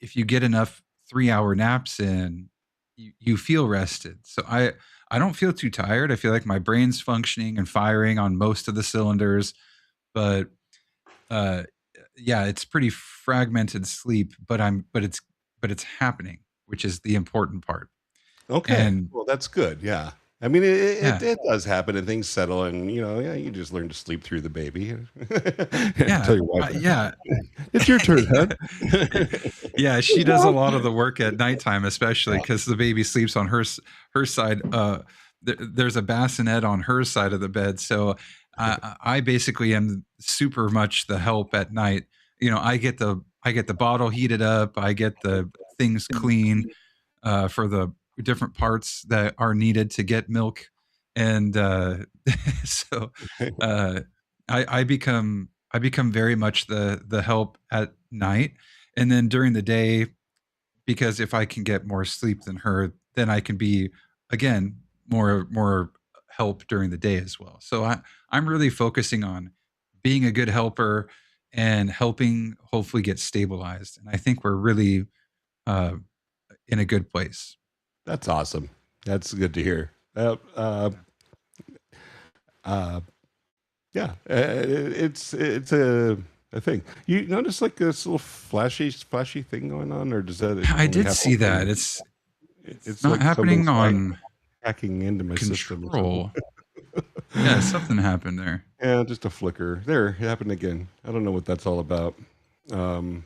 if you get enough 3-hour naps in, you feel rested. So I don't feel too tired. I feel like my brain's functioning and firing on most of the cylinders, but uh yeah, it's pretty fragmented sleep, but it's happening, which is the important part. Okay. And Well, that's good. Yeah. I mean, it, yeah, it does happen and things settle and, yeah, you just learn to sleep through the baby. yeah, Tell your wife, yeah. it's your turn, hon. Yeah, she does a lot of the work at nighttime, especially because the baby sleeps on her side. There's a bassinet on her side of the bed, so I basically am super much the help at night. I get the bottle heated up, I get the things clean for the different parts that are needed to get milk, and so uh, I become very much the help at night, and then during the day, because if I can get more sleep than her, then I can be, again, more help during the day as well. So I'm really focusing on being a good helper and helping hopefully get stabilized, and I think we're really uh, in a good place. That's awesome. That's good to hear. Uh, yeah, it's a thing. You notice like this little flashy thing going on, or does that I only did see happen that. when It's it's not like happening someone's like on hacking into my system or something? control. Yeah, something happened there. Yeah, just a flicker. There, it happened again. I don't know what that's all about. Um,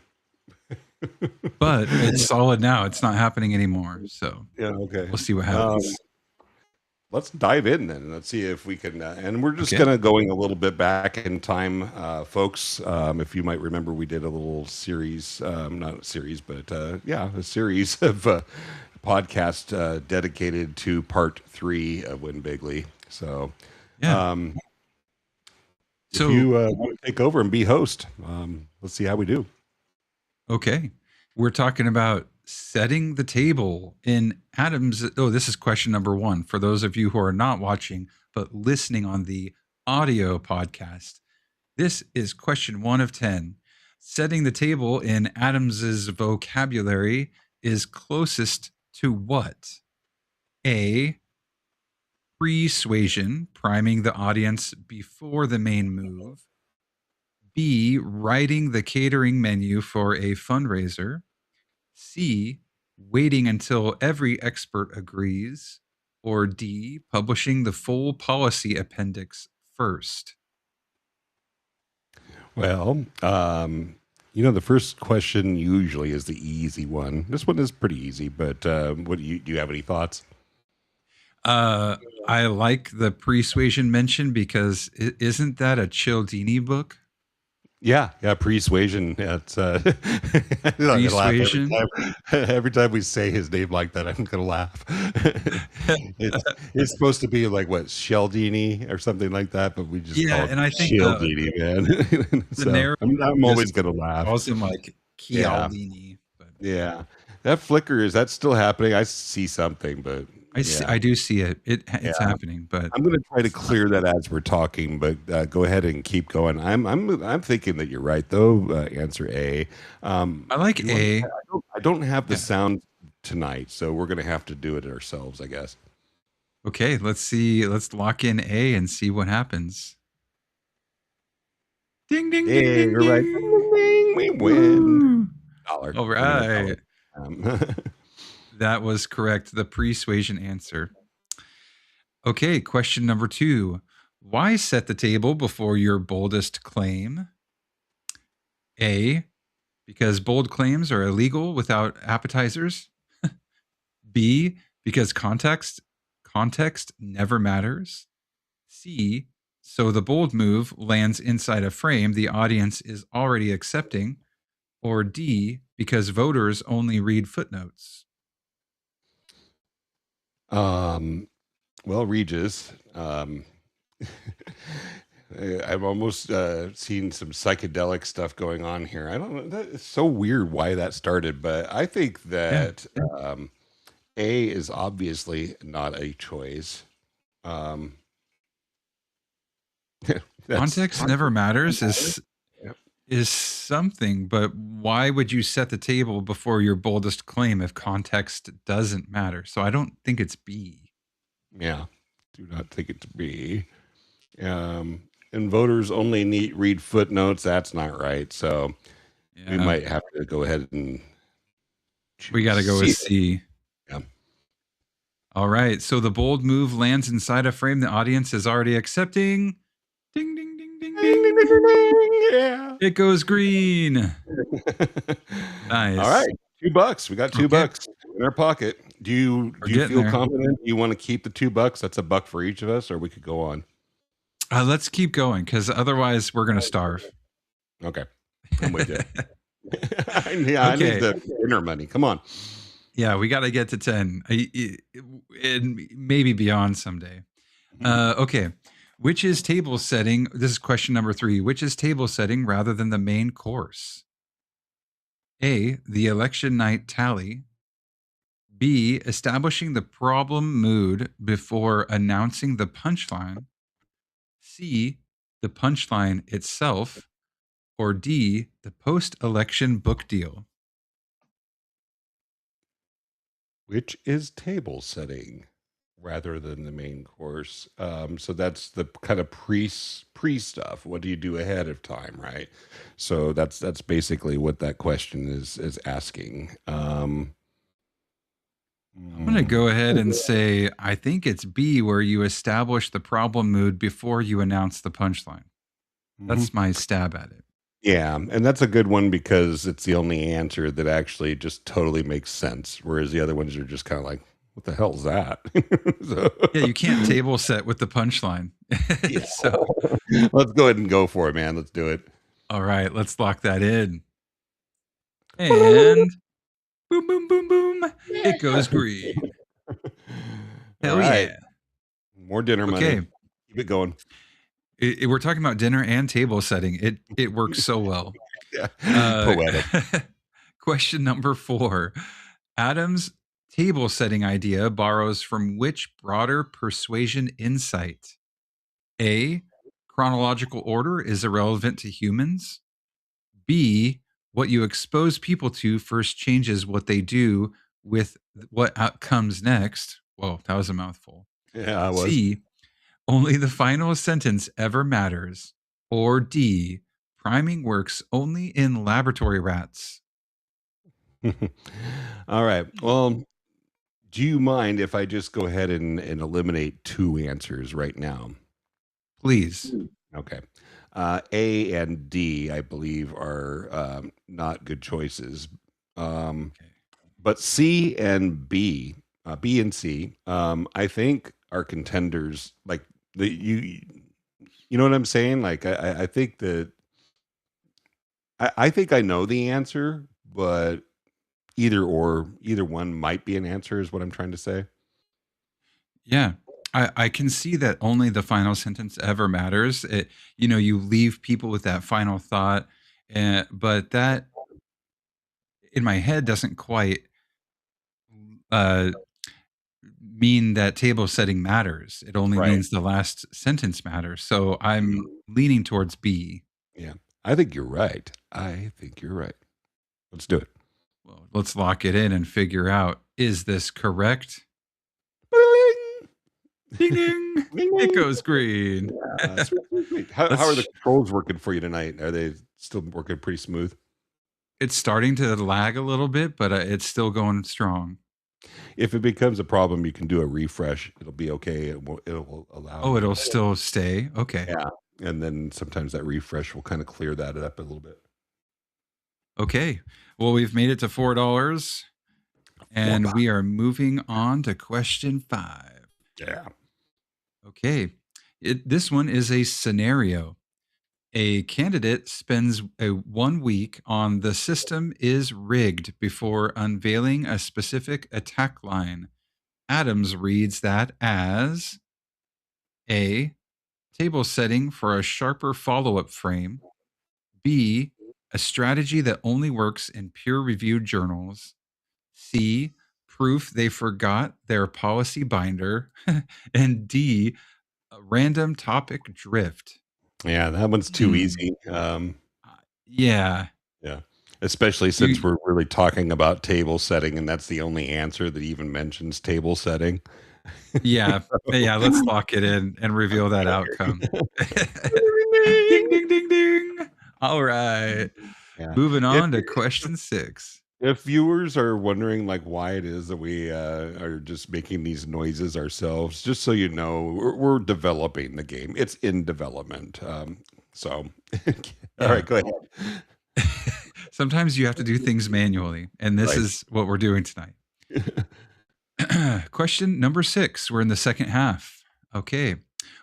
But it's solid now. It's not happening anymore. So yeah, okay. we'll see what Um, happens. let's dive in then. Let's see if we can. And we're just Okay. kind of going a little bit back in time, folks. If you might remember, we did a little series, not a series, but yeah, a series of podcast dedicated to part 3 of Win Bigly. So Yeah. um, if So, you want to take over and be host, let's see how we do. okay. We're talking about setting the table in Adam's. Oh, this is question number 1 for those of you who are not watching, but listening on the audio podcast. This is question 1 of 10. Setting the table in Adams's vocabulary is closest to what? A, persuasion, priming the audience before the main move. B, writing the catering menu for a fundraiser. C, waiting until every expert agrees. Or D, publishing the full policy appendix first. Well, the first question usually is the easy one. This one is pretty easy, but what do you have any thoughts? I like the persuasion mention because isn't that a Cialdini book? Yeah, Persuasion. Yeah, it's I'm gonna laugh Persuasion. every time we say his name like that. I'm gonna laugh. it's supposed to be like what, Sheldini or something like that, but we just Yeah, call it and I think Sheldini, man. the So I'm always narrative gonna laugh. calls him like Yeah, Cialdini, but yeah. That flicker, is that still happening? I see something, but yeah. I do see it. It's Yeah. happening, but I'm going to try to clear that as we're talking, but go ahead and keep going. I'm thinking that you're right though. Answer A. I like You want- A. I don't have the Yeah. sound tonight, so we're going to have to do it ourselves, I guess. Okay, let's see. Let's lock in A and see what happens. Ding, ding, ding, Hey, ding, you're right. ding. Ding, ding, we win. Woo. Dollar. All I mean, a dollar. right. That was correct. The persuasion answer. Okay, question number 2. Why set the table before your boldest claim? A, because bold claims are illegal without appetizers. B, because context never matters. C, so the bold move lands inside a frame the audience is already accepting. Or D, because voters only read footnotes. Well, Regis, I've almost seen some psychedelic stuff going on here. I don't know. That is so weird why that started, but I think that A is obviously not a choice. Context never matters Yep. is something, but why would you set the table before your boldest claim if context doesn't matter? So I don't think it's B. Yeah, do not think it to be. And voters only read footnotes. That's not right. So we Yeah, might have to go ahead and we got to go with C. Yeah. All right. So the bold move lands inside a frame the audience is already accepting. Ding, ding, ding, ding, ding. Yeah. It goes green. Nice. All right. $2. We got $2 in our pocket. Do you getting feel there. confident? Do you want to keep the $2? That's $1 for each of us, or we could go on. Let's keep going because otherwise we're going to starve. Okay. I'm with you. I need the dinner money. Come on. Yeah, we got to get to 10 and maybe beyond someday. Okay. Which is table setting? This is question number 3. Which is table setting rather than the main course? A, the election night tally. B, establishing the problem mood before announcing the punchline. C, the punchline itself. Or D, the post-election book deal. Which is table setting rather than the main course. So that's the kind of pre stuff. What do you do ahead of time, right? So that's basically what that question is asking. I'm going to go ahead and say I think it's B, where you establish the problem mood before you announce the punchline. That's my stab at it. Yeah, and that's a good one because it's the only answer that actually just totally makes sense. Whereas the other ones are just kind of like, what the hell's that? Yeah, you can't table set with the punchline. So let's go ahead and go for it, man. Let's do it. all right, let's lock that in. And boom, boom, boom, boom. It goes green. Hell right. yeah. More dinner money. Okay. Keep it going. We're talking about dinner and table setting. It works so well. Yeah. Poetic. Question number 4. Adam's table setting idea borrows from which broader persuasion insight? A, chronological order is irrelevant to humans. B, what you expose people to first changes what they do with what comes next. Whoa, that was a mouthful. Yeah, I was. C, only the final sentence ever matters. Or D, priming works only in laboratory rats. All right. Well, do you mind if I just go ahead and eliminate 2 answers right now? Please. Okay. A and D, I believe, are not good choices. But C and B, B and C, I think are contenders. Like you know what I'm saying? Like I think that I think I know the answer, but either one might be an answer is what I'm trying to say. Yeah. I can see that only the final sentence ever matters. You leave people with that final thought, but that in my head doesn't quite mean that table setting matters. It only Right. means the last sentence matters. So I'm leaning towards B. Yeah. I think you're right. Let's do it. Well, let's lock it in and figure out, is this correct? Ding ding. Ding, It ding. goes green. Sweet, sweet, sweet. How Let's are the sh- controls working for you tonight? Are they still working pretty smooth? It's starting to lag a little bit, but it's still going strong. If it becomes a problem, you can do a refresh. It'll be okay. It will allow Oh, you. it'll still stay. Okay. Yeah. And then sometimes that refresh will kind of clear that up a little bit. Okay. Well, we've made it to $4 and we are moving on to question 5. Yeah. Okay. This one is a scenario. A candidate spends 1 week on the system is rigged before unveiling a specific attack line. Adams reads that as A, table setting for a sharper follow up frame, B, a strategy that only works in peer reviewed journals, C, proof they forgot their policy binder, and D, a random topic drift. Yeah, that one's too Hmm. easy. Yeah. Yeah. Especially since we're really talking about table setting, and that's the only answer that even mentions table setting. Yeah. Yeah. Let's lock it in and reveal that outcome. Ding, ding, ding, ding. All right. Yeah. Moving on to question 6. If viewers are wondering like why it is that we are just making these noises ourselves, just so you know, we're developing the game. It's in development. So, all right, go ahead. Sometimes you have to do things manually, and this Right. is what we're doing tonight. Question number 6. We're in the second half. Okay.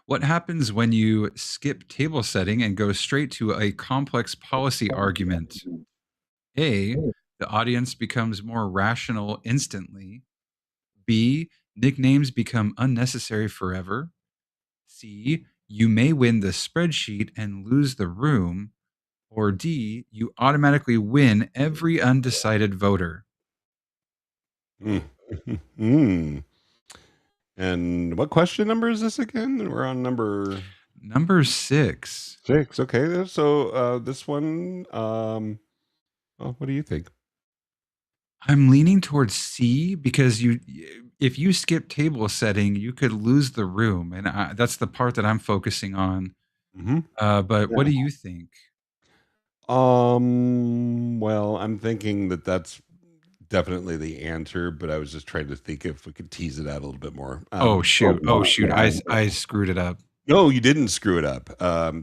What happens when you skip table setting and go straight to a complex policy argument? A, the audience becomes more rational instantly. B, nicknames become unnecessary forever. C, you may win the spreadsheet and lose the room. Or D, you automatically win every undecided voter. Mm. And what question number is this again? We're on number Number 6. 6. Okay, so this one, well, what do you think? I'm leaning towards C because if you skip table setting, you could lose the room, and that's the part that I'm focusing on. But what do you think? Well, I'm thinking that that's definitely the answer, but I was just trying to think if we could tease it out a little bit more. Oh shoot! I screwed it up. No, you didn't screw it up.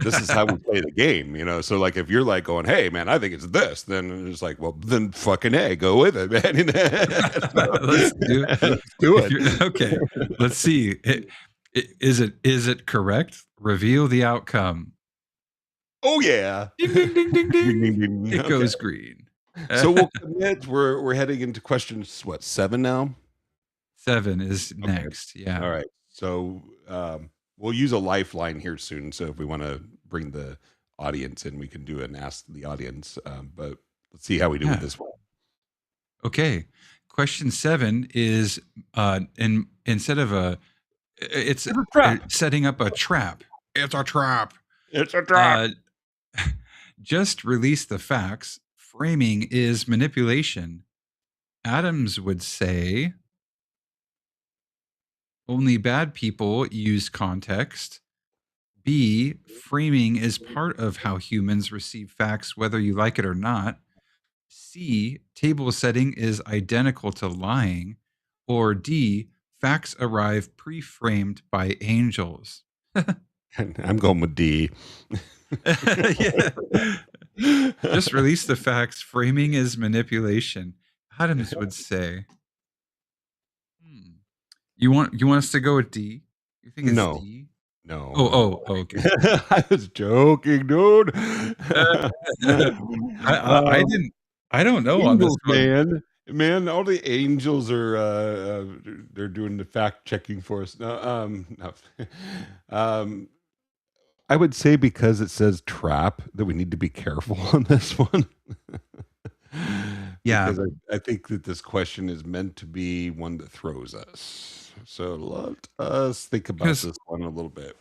This is how we play the game, you know. So, like, if you're like going, "Hey, man, I think it's this," then it's like, "Well, then fucking A, go with it, man." Let's do it. Okay, let's see. Is it correct? Reveal the outcome. Oh yeah, Ding ding ding ding ding. Ding, ding, ding. It Okay. goes green. So we'll commit. We're heading into questions. What, 7 now? 7 is next. Yeah. All right. So we'll use a lifeline here soon. So if we want to bring the audience in, we can do an ask the audience. But let's see how we do with this one. Okay. Question 7 is instead of it's a trap. setting up a trap. It's a trap. It's a trap. Just release the facts. Framing is manipulation. Adams would say only bad people use context. B, framing is part of how humans receive facts, whether you like it or not. C, table setting is identical to lying. Or D, facts arrive pre-framed by angels. I'm going with D. Yeah. Just release the facts. Framing is manipulation. Adams would say. You want us to go with D? You think it's No. D? No. Oh, okay. I was joking, dude. I don't know on this one. Man, all the angels are they're doing the fact checking for us. No, I would say because it says trap that we need to be careful on this one. Yeah. Because I think that this question is meant to be one that throws us. So let us think about this one a little bit.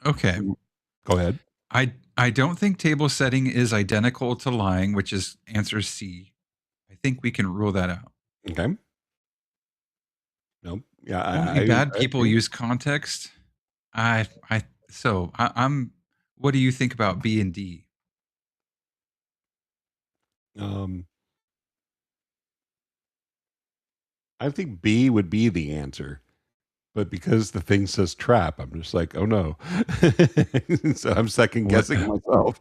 Okay. Go ahead. I don't think table setting is identical to lying, which is answer C. I think we can rule that out. Okay. Nope. Yeah, Only bad I people agree. use context. I'm. What do you think about B and D? Um, I think B would be the answer, but because the thing says trap, I'm just like, oh no. So I'm second What guessing myself.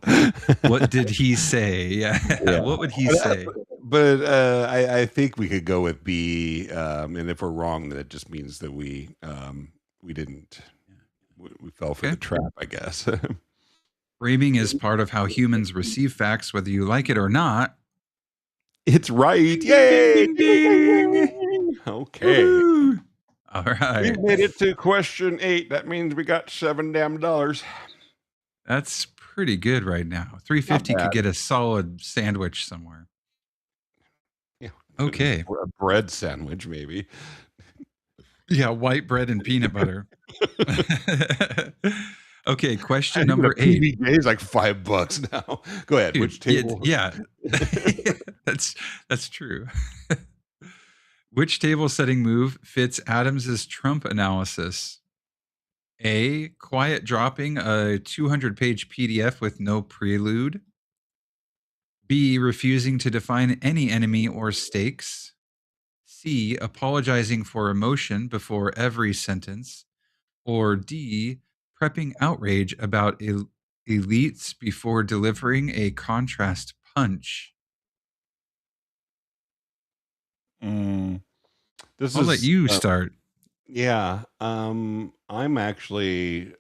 What did he say? Yeah. Yeah. What would he But, say? I think we could go with B, and if we're wrong, then it just means that we didn't we fell for the Okay. trap, I guess. Framing is part of how humans receive facts, whether you like it or not. It's right. Ding, ding, ding, Yay! ding, ding. Okay. Woohoo! All We right. made it to question 8. That means we got $7 damn. That's pretty good right now. Not 350 could bad. get a solid sandwich somewhere. Yeah. Okay. A bread sandwich, maybe. Yeah, white bread and peanut butter. Okay, question Even a number 8. PBJ is like $5 now. Go ahead. Dude, Which table? yeah. That's true. Which table setting move fits Adams's Trump analysis? A, quiet dropping a 200-page PDF with no prelude. B, refusing to define any enemy or stakes. C, apologizing for emotion before every sentence. Or D, prepping outrage about elites before delivering a contrast punch. Mm, this I'll let is you start. yeah. I'm actually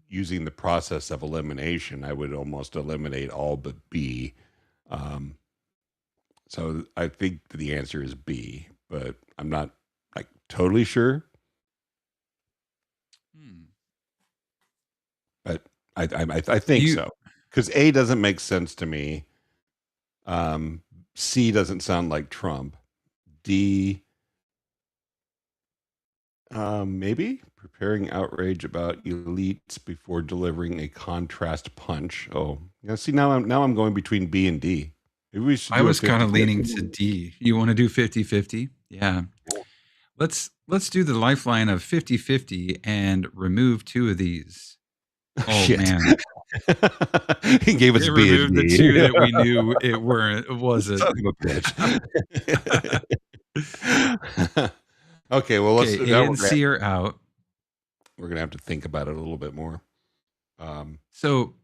using the process of elimination. I would almost eliminate all but B. Um, so I think the answer is B, but I'm not like totally sure. But I think You, so because A doesn't make sense to me. C doesn't sound like Trump. D, maybe preparing outrage about elites before delivering a contrast punch. Oh, yeah. See, now I'm going between B and D. Maybe we should I do a was kind of 50-50. leaning to D. You want to do 50-50? Yeah. Let's do the lifeline of 50-50 and remove 2 of these. Oh Shit. man. He gave us It B removed and the D. 2 that we knew it wasn't. Son of a bitch. Okay, well Okay, A and C are out. we're gonna have to think about it a little bit more. So,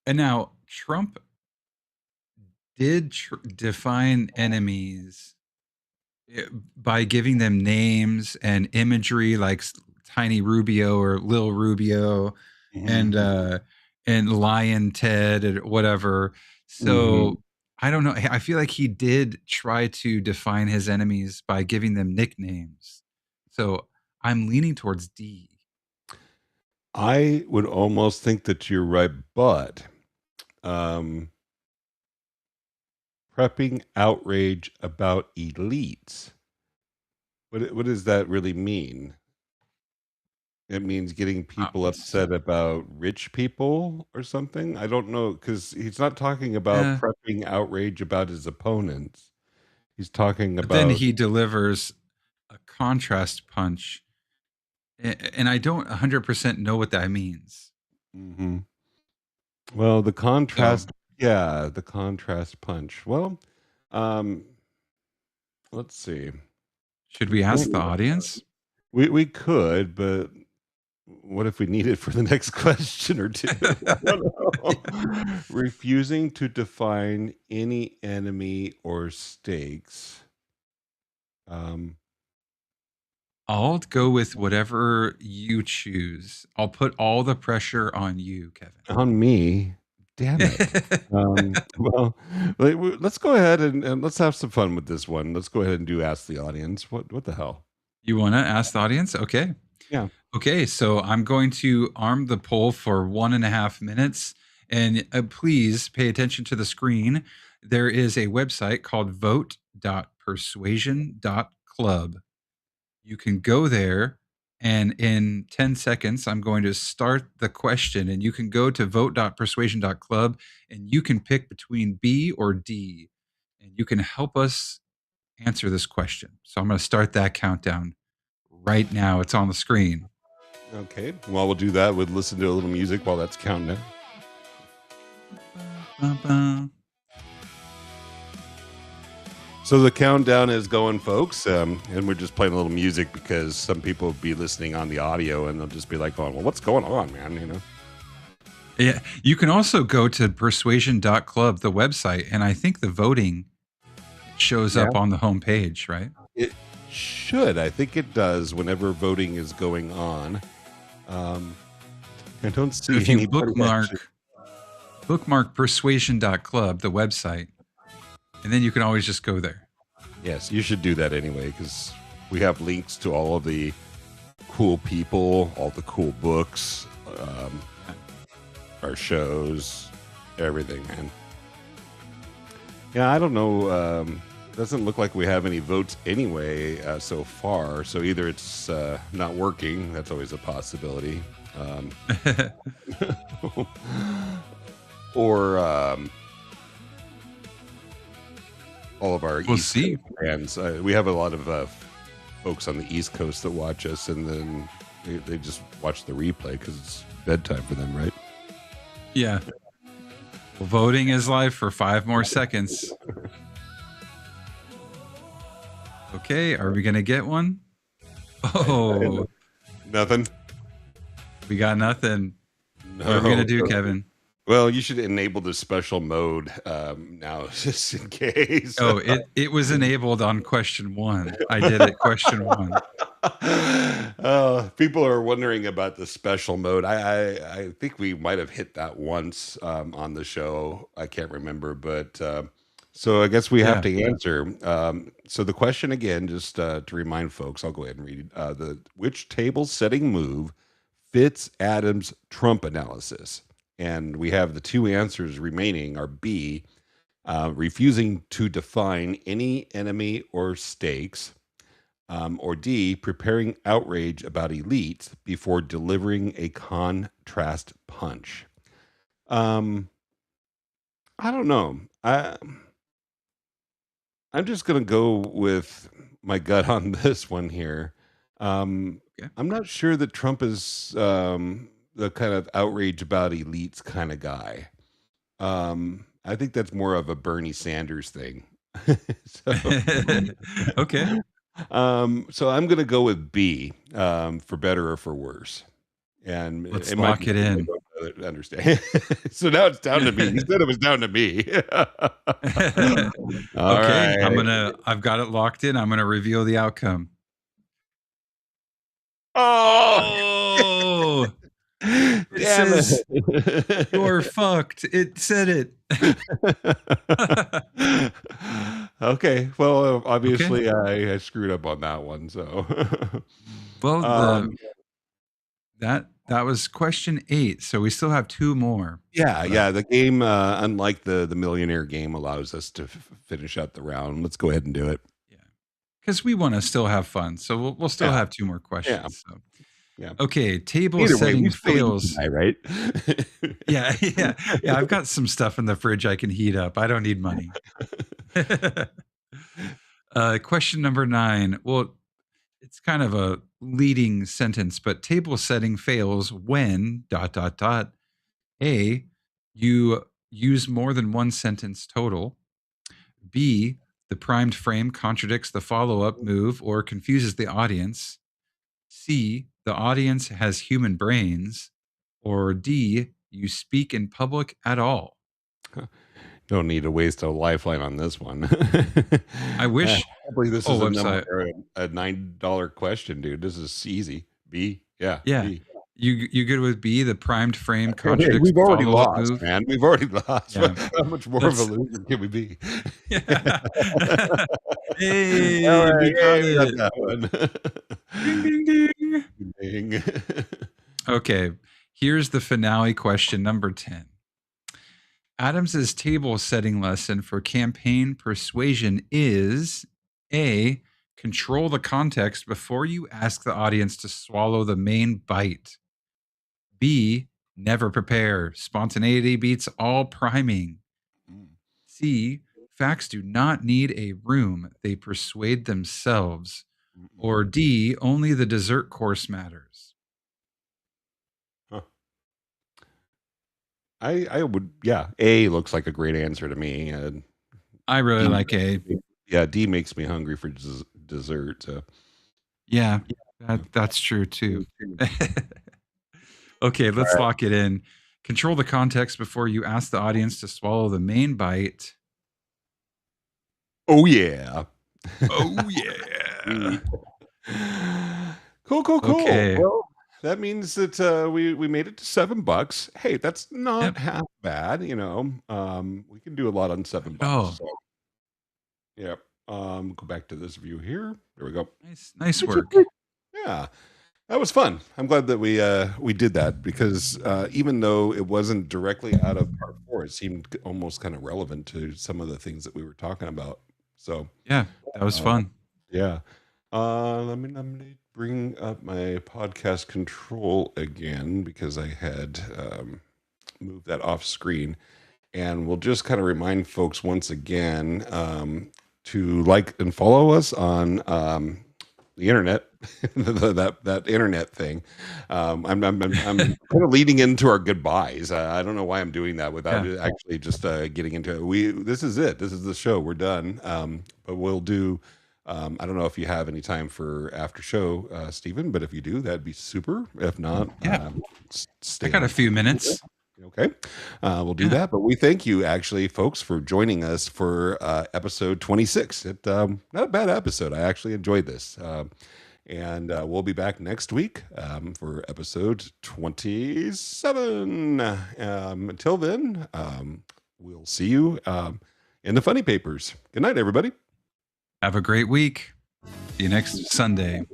and now Trump did define enemies by giving them names and imagery like Tiny Rubio or Lil Rubio and Lion Ted or whatever. So I don't know. I feel like he did try to define his enemies by giving them nicknames. So I'm leaning towards D. I would almost think that you're right, but prepping outrage about elites. What does that really mean? It means getting people upset about rich people or something. I don't know because he's not talking about prepping outrage about his opponents. He's talking But about. then he delivers a contrast punch, and I don't 100% know what that means. Well, the contrast, yeah, the contrast punch. Well, let's see. Should we ask the audience? We could, but what if we need it for the next question or 2? I don't know. Refusing to define any enemy or stakes. I'll go with whatever you choose. I'll put all the pressure on you, Kevin. On me. Damn it. Well, let's go ahead and let's have some fun with this one. Let's go ahead and do Ask the Audience. What the hell? You want to ask the audience? Okay. Yeah. Okay, so I'm going to arm the poll for 1.5 minutes. And please pay attention to the screen. There is a website called vote.persuasion.club. You can go there, and in 10 seconds, I'm going to start the question. And you can go to vote.persuasion.club, and you can pick between B or D. and you can help us answer this question. So I'm going to start that countdown right now. It's on the screen. Okay. While we'll do that, we'll listen to a little music while that's counting down. Ba-ba. So the countdown is going, folks, and we're just playing a little music because some people will be listening on the audio and they'll just be like, "Well, what's going on, man?" You know. Yeah, you can also go to persuasion.club, the website, and I think the voting shows up on the homepage, right? It should. I think it does whenever voting is going on. I don't see If you anybody bookmark persuasion.club, the website, and then you can always just go there. Yes, you should do that anyway because we have links to all of the cool people, all the cool books, our shows, everything, man. Yeah, I don't know. Doesn't look like we have any votes anyway so far. So either it's not working. That's always a possibility. Or all of our We'll East see. Coast fans. We have a lot of folks on the East Coast that watch us, and then they just watch the replay because it's bedtime for them, right? Yeah. Well, voting is live for 5 more seconds. Okay, are we going to get one? Oh, Nothing. we got nothing. No. What are we going to do, Kevin? Well, you should enable the special mode now, just in case. Oh, it was enabled on question 1. I did it question 1. People are wondering about the special mode. I think we might have hit that once on the show. I can't remember, but so I guess we have to answer. So the question again, just to remind folks, I'll go ahead and read it. Which table setting move fits Adam's Trump analysis? And we have the 2 answers remaining are B, refusing to define any enemy or stakes, or D, preparing outrage about elites before delivering a contrast punch. I don't know. I'm just going to go with my gut on this one here. I'm not sure that Trump is the kind of outrage about elites kind of guy. I think that's more of a Bernie Sanders thing. Okay. So I'm going to go with B, for better or for worse. And Let's might lock be it in. difficult to understand. So now it's down to me. You said it was down to me. All Okay, right. I've got it locked in. I'm going to reveal the outcome. Oh, Oh, it damn says it. you're fucked. It said it. Okay. Well, obviously I screwed up on that one. So, Well, that was question 8, so we still have 2 more. yeah. The game, unlike the millionaire game, allows us to finish out the round. Let's go ahead and do it. Yeah, because we want to still have fun, so we'll still have 2 more questions. So. Yeah. Okay, table Either way, setting we still eat fails. tonight, right? Yeah. I've got some stuff in the fridge I can heat up. I don't need money. Question number 9. Well, it's kind of a leading sentence, but table setting fails when ... A, you use more than 1 sentence total. B, the primed frame contradicts the follow-up move or confuses the audience. C, the audience has human brains. Or D, you speak in public at all. Don't need to waste a lifeline on this one. I wish. I believe this is website. a $9 question, dude. This is easy. B, yeah. Yeah. B. You good with B, the primed frame Hey, contradicts we've the already follow-up lost, move? man. We've already lost. Yeah. How much more of a loser can we be? Hey, All right, we got we got it. that one. Ding, ding, ding. Ding. Okay, here's the finale question number 10. Adams's table setting lesson for campaign persuasion is A, control the context before you ask the audience to swallow the main bite. B, never prepare. Spontaneity beats all priming. C, facts do not need a room, they persuade themselves. Mm-mm. Or D, only the dessert course matters. Huh. I would, yeah. A looks like a great answer to me. I really D, like A. yeah, D makes me hungry for dessert. So. Yeah, that's true too. Okay, let's lock it in. Control the context before you ask the audience to swallow the main bite. Oh yeah. Oh yeah. Cool. Okay. Well, that means that we made it to $7. Hey, that's not Yep. half bad, you know. We can do a lot on $7. Oh. So, yep. Go back to this view here. There we go. Nice work. Yeah. That was fun. I'm glad that we did that because even though it wasn't directly out of part 4, it seemed almost kind of relevant to some of the things that we were talking about. So Yeah, that was fun. yeah. Let me bring up my podcast control again because I had moved that off screen. And we'll just kind of remind folks once again to like and follow us on the internet, that internet thing. I'm kind of leading into our goodbyes. I don't know why I'm doing that without actually just getting into it. This is it. This is the show. We're done. But we'll do. I don't know if you have any time for after show, Stephen, but if you do, that'd be super. If not, stay. I got a few minutes. Okay. We'll do that. But we thank you, actually, folks, for joining us for episode 26. Not a bad episode. I actually enjoyed this. And we'll be back next week for episode 27. Until then, we'll see you in the funny papers. Good night, everybody. Have a great week. See you next Sunday.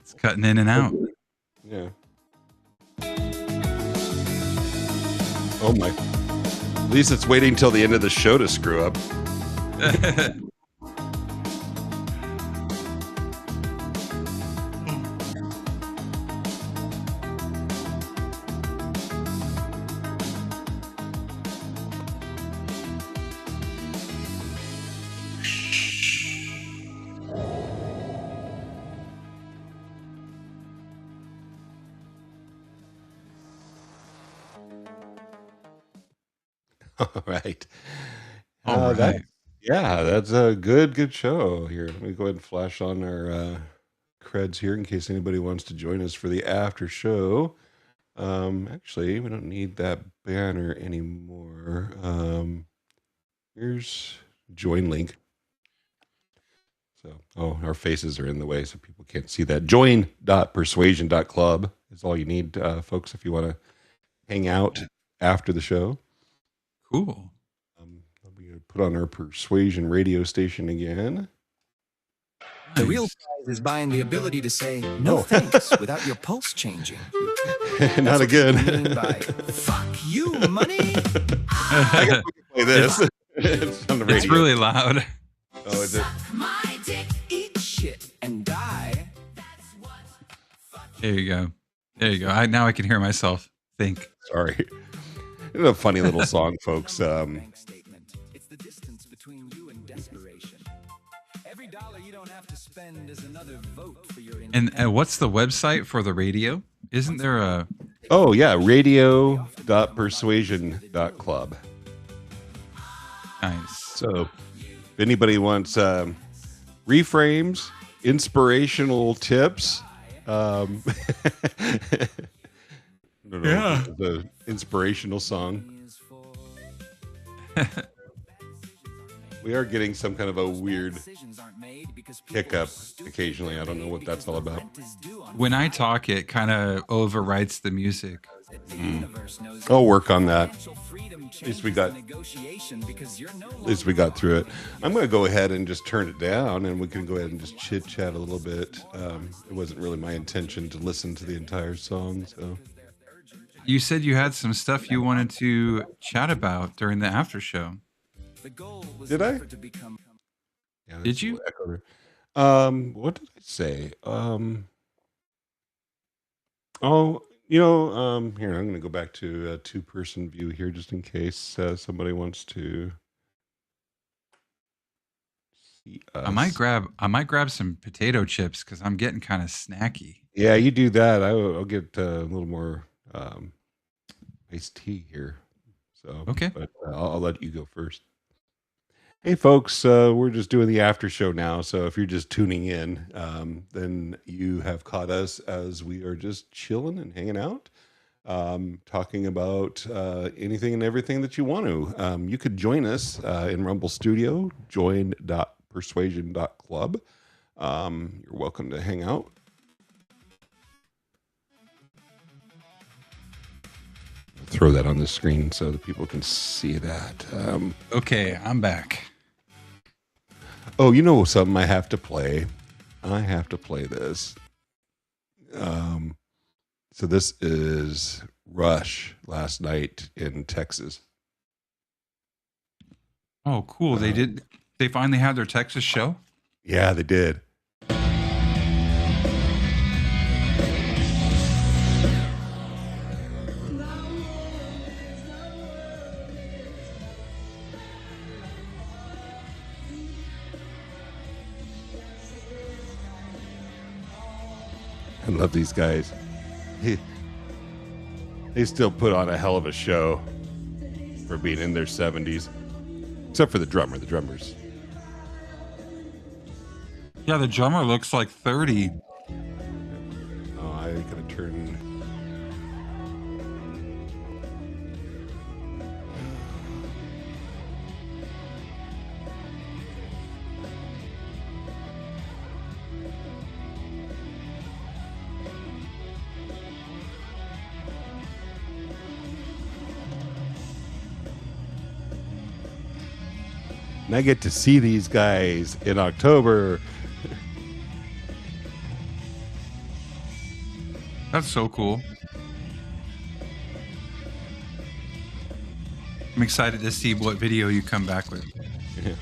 It's cutting in and out. Yeah. Oh my. At least it's waiting till the end of the show to screw up. All right. All right. That's a good show here. Let me go ahead and flash on our creds here in case anybody wants to join us for the after show. Actually, we don't need that banner anymore. Here's join link. So, our faces are in the way, so people can't see that. Join.persuasion.club is all you need, folks, if you want to hang out after the show. Cool. I'll be put on our Persuasion radio station again. The real prize is buying the ability to say no thanks without your pulse changing. Not again. What you mean by fuck you, money? I guess we can play this. It's on the radio. It's really loud. Oh, is it? My dick. Eat shit and die. There you go. Now I can hear myself think. Sorry. It's a funny little song, folks. Bank statement. It's the distance between you and desperation. Every dollar you don't have to spend is another vote for your And what's the website for the radio? Isn't there a... Oh, yeah. Radio.persuasion.club. Nice. So if anybody wants reframes, inspirational tips, the inspirational song. We are getting some kind of a weird hiccup occasionally. I don't know what that's all about. When I talk, it kind of overwrites the music. I'll work on that. At least we got through it. I'm going to go ahead and just turn it down, and we can go ahead and just chit chat a little bit. It wasn't really my intention to listen to the entire song, so you said you had some stuff you wanted to chat about during the after show. The goal was Did I? never to become. Yeah, Did there's a you? little echo there. What did I say? Here, I'm going to go back to a two-person view here just in case somebody wants to see us. I might grab some potato chips because I'm getting kind of snacky. Yeah, you do that. I'll get a little more iced tea here. So, Okay. but I'll let you go first. Hey, folks, we're just doing the after show now. So if you're just tuning in, then you have caught us as we are just chilling and hanging out, talking about anything and everything that you want to. You could join us in Rumble Studio, join.persuasion.club. You're welcome to hang out. Throw that on the screen so that people can see that. Okay, I'm back. Oh, you know something I have to play? I have to play this. So this is Rush last night in Texas. Oh, cool. They finally had their Texas show? Yeah, they did. I love these guys. They still put on a hell of a show for being in their 70s. Except for the drummer. The drummers. Yeah, the drummer looks like 30. Oh, I gotta turn. And I get to see these guys in October. That's so cool. I'm excited to see what video you come back with. Yeah.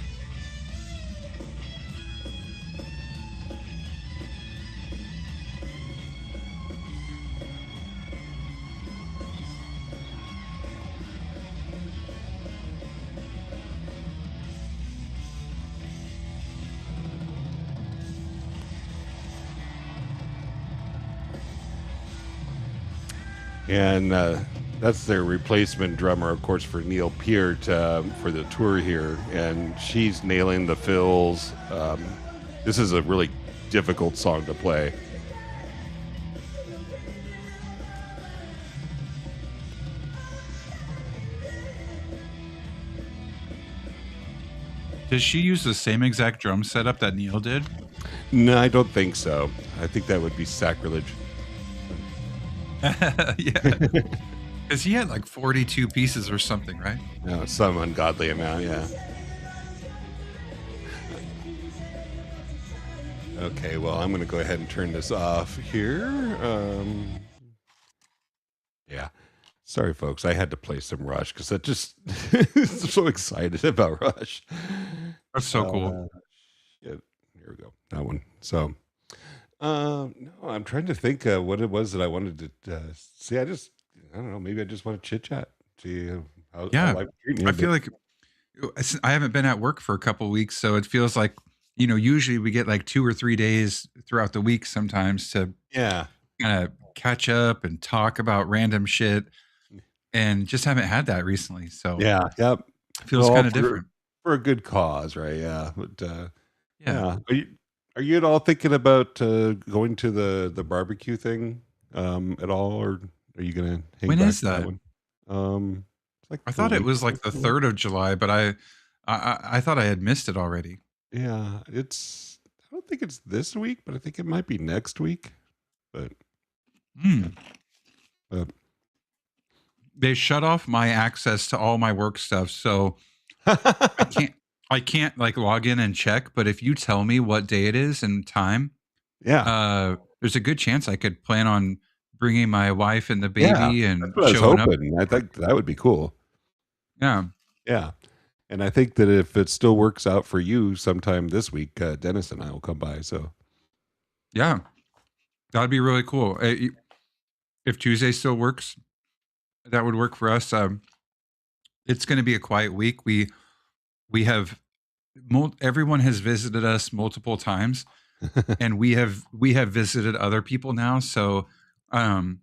And that's their replacement drummer, of course, for Neil Peart for the tour here. And she's nailing the fills. This is a really difficult song to play. Does she use the same exact drum setup that Neil did? No, I don't think so. I think that would be sacrilege. Yeah. Because he had like 42 pieces or something, right? No, some ungodly amount, yeah. Okay, well, I'm going to go ahead and turn this off here. Yeah. Sorry, folks. I had to play some Rush because I just I'm so excited about Rush. That's so cool. Yeah, here we go. That one. So, no, I'm trying to think what it was that I wanted to see. I don't know. Maybe I just want to chit chat. See how Yeah. life treating I you. feel like I haven't been at work for a couple of weeks, so it feels like, usually we get like 2 or 3 days throughout the week sometimes to Yeah. kind of catch up and talk about random shit, and just haven't had that recently. So Yeah. Yep. it feels Well, kind of different. for a good cause, right? Yeah. But Yeah. yeah. Are you at all thinking about going to the barbecue thing at all, or are you gonna hang When back is for that? one? It's like I 4 thought it was weeks or like the something. 3rd of July, but I thought I had missed it already. Yeah, I don't think it's this week, but I think it might be next week. But Hmm. uh, They shut off my access to all my work stuff, so I can't like log in and check. But if you tell me what day it is and time, yeah, there's a good chance I could plan on bringing my wife and the Yeah, baby that's and what I was showing up. hoping. I think that would be cool. Yeah. Yeah. And I think that if it still works out for you sometime this week, Dennis and I will come by. So, Yeah. That'd be really cool. If Tuesday still works, that would work for us. It's going to be a quiet week. We have everyone has visited us multiple times, and we have visited other people now. So um,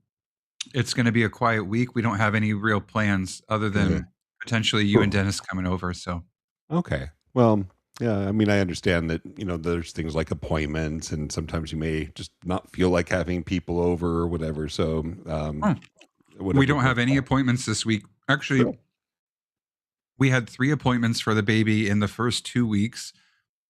it's going to be a quiet week. We don't have any real plans other yeah. than potentially you and Cool. Dennis coming over. So Okay. Well, yeah, I mean, I understand that, there's things like appointments and sometimes you may just not feel like having people over or whatever. So, oh, we whatever don't have works any out. appointments this week. Actually, Cool. we had 3 appointments for the baby in the first 2 weeks,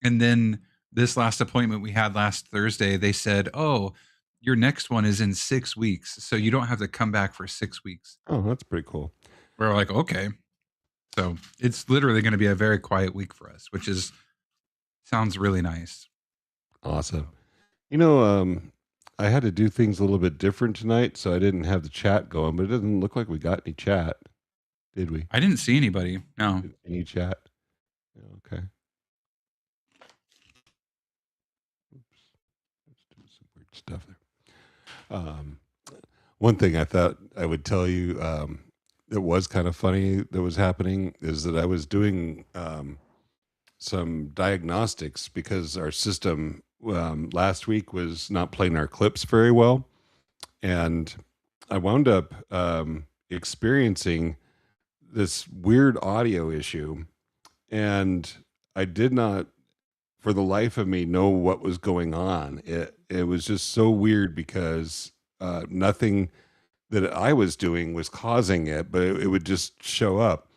and then this last appointment we had last Thursday, they said, "Oh, your next one is in 6 weeks, so you don't have to come back for 6 weeks." Oh, that's pretty cool. We're like, "Okay." So, it's literally gonna be a very quiet week for us, which is sounds really nice. Awesome. You know, I had to do things a little bit different tonight, so I didn't have the chat going, but it doesn't look like we got any chat, did we? I didn't see anybody. No. Any chat? Okay. Oops. Let's do some weird stuff there. One thing I thought I would tell you that was kind of funny that was happening is that I was doing some diagnostics because our system last week was not playing our clips very well. And I wound up experiencing this weird audio issue. And I did not, for the life of me, know what was going on. It was just so weird because nothing that I was doing was causing it, but it would just show up.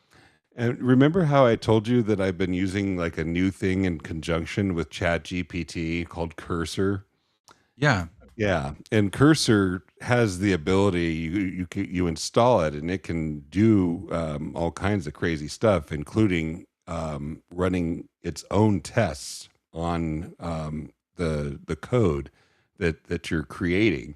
And remember how I told you that I've been using like a new thing in conjunction with Chat GPT called Cursor? Yeah. Yeah, and Cursor has the ability you install it and it can do all kinds of crazy stuff, including running its own tests on the code that you're creating.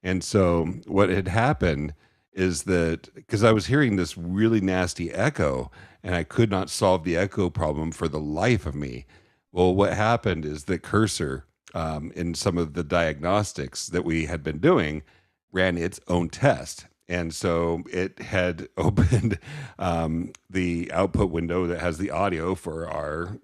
And so what had happened is that because I was hearing this really nasty echo and I could not solve the echo problem for the life of me. Well, what happened is that Cursor, in some of the diagnostics that we had been doing, ran its own test. And so it had opened the output window that has the audio for our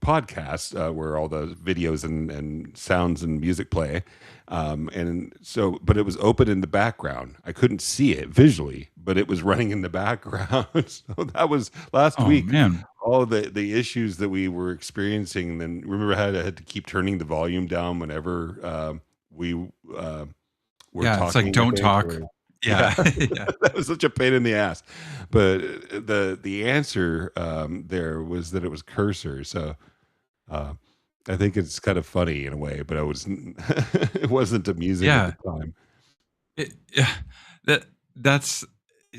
podcast, where all the videos and sounds and music play. And so, but it was open in the background. I couldn't see it visually, but it was running in the background. So that was last Oh, week. man. All the issues that we were experiencing. And then remember how I had to keep turning the volume down whenever we were Yeah, it's talking. like, I "Don't think, talk." or Yeah. yeah, Yeah. that was such a pain in the ass. But the answer there was that it was Cursor. So uh, I think it's kind of funny in a way, but I was it wasn't amusing at Yeah. the time. Yeah. That that's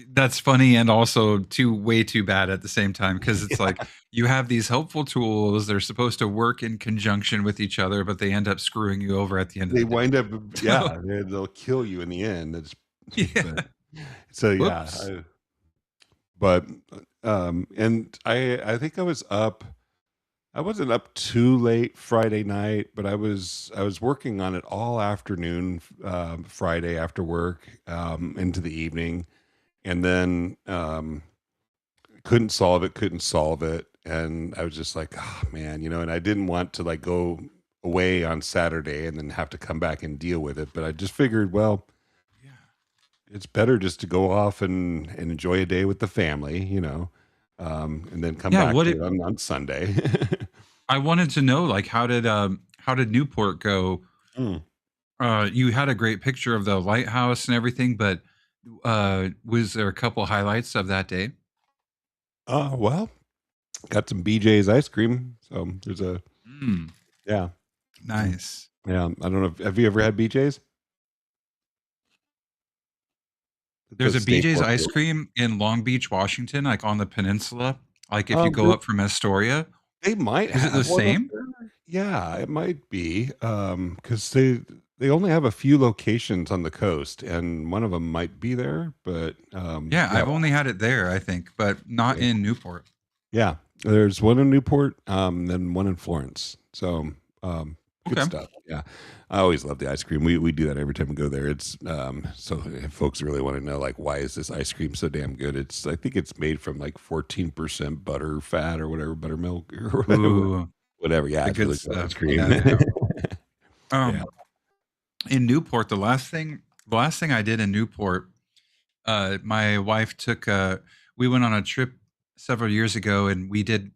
that's funny and also way too bad at the same time because it's like you have these helpful tools, they're supposed to work in conjunction with each other, but they end up screwing you over at the end of They the day. wind up, So, yeah, they'll kill you in the end. It's, yeah. but so yeah, Whoops. but and I think I was up. I wasn't up too late Friday night, but I was working on it all afternoon Friday after work into the evening, and then couldn't solve it, and I was just like, oh man, and I didn't want to like go away on Saturday and then have to come back and deal with it, but I just figured, well, Yeah. it's better just to go off and enjoy a day with the family, and then come Yeah, back what to it it on Sunday. I wanted to know, like, how did Newport go? Mm. You had a great picture of the lighthouse and everything, but, was there a couple highlights of that day? Well, got some BJ's ice cream. So there's a Mm, yeah, nice. yeah. I don't know. Have you ever had BJ's? There's The a steak BJ's pork ice roll. cream in Long Beach, Washington, like, on the peninsula. Like, if you go There, up from Astoria. they might Is it the have one up same? there. Yeah, it might be. Because they they only have a few locations on the coast, and one of them might be there, but Yeah, yeah, I've only had it there, I think, but not in Newport. yeah. There's one in Newport, then one in Florence. So good Okay. stuff. Yeah, I always love the ice cream. We do that every time we go there. It's so if folks really want to know like why is this ice cream so damn good? It's I think it's made from like 14% butter fat or whatever, buttermilk or whatever. Ooh, Whatever. Yeah, the it's good really good ice stuff. cream. Yeah, yeah. Yeah. Um, in Newport, the last thing I did in Newport, my wife took we went on a trip several years ago and we did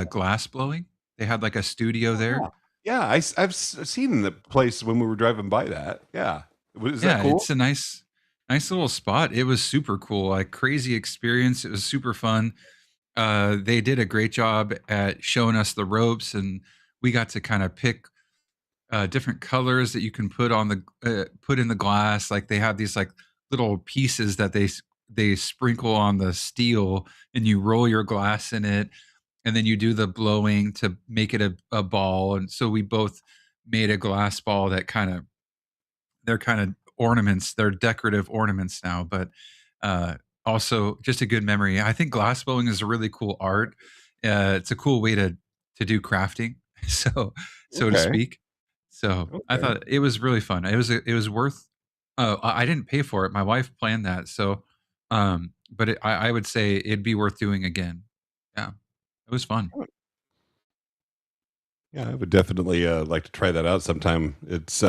glass blowing. They had like a studio there. Yeah. Yeah, I've seen the place when we were driving by that. Yeah. Is that Yeah, cool? it's a nice little spot. It was super cool, like crazy experience. It was super fun. They did a great job at showing us the ropes, and we got to kind of pick different colors that you can put in the glass. Like they have these like little pieces that they sprinkle on the steel, and you roll your glass in it, and then you do the blowing to make it a ball. And so we both made a glass ball that they're kind of ornaments. They're decorative ornaments now, but uh, also just a good memory. I think glass blowing is a really cool art. It's a cool way to do crafting, so to Okay. speak. So I Okay. thought it was really fun. It was worth. I didn't pay for it. My wife planned that, so but I would say it'd be worth doing again. Yeah, it was fun. Yeah, I would definitely like to try that out sometime. It's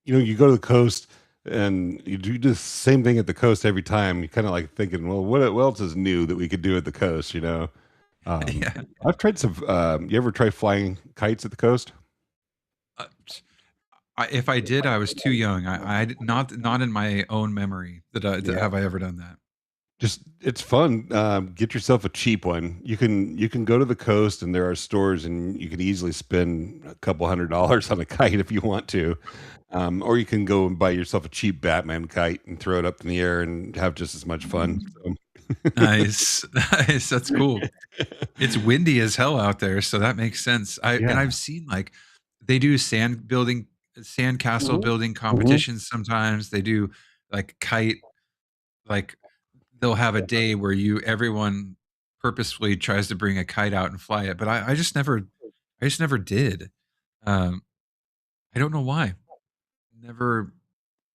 you go to the coast and you do the same thing at the coast every time. You're kind of like thinking, well, what else is new that we could do at the coast? Um, Yeah. I've tried some. You ever try flying kites at the coast? Uh, if I did, I was too young. Not in my own memory Yeah, have I ever done that. just it's fun. Get yourself a cheap one. You can go to the coast and there are stores and you can easily spend a couple $100 on a kite if you want to. Or you can go and buy yourself a cheap Batman kite and throw it up in the air and have just as much fun. So, Nice, nice. That's cool. It's windy as hell out there, so that makes sense. yeah. I've seen like they do sand castle Mhm, building mhm. competitions sometimes. They do like kite like they'll have a day where everyone purposefully tries to bring a kite out and fly it, but I just never did. Um, I don't know why. Never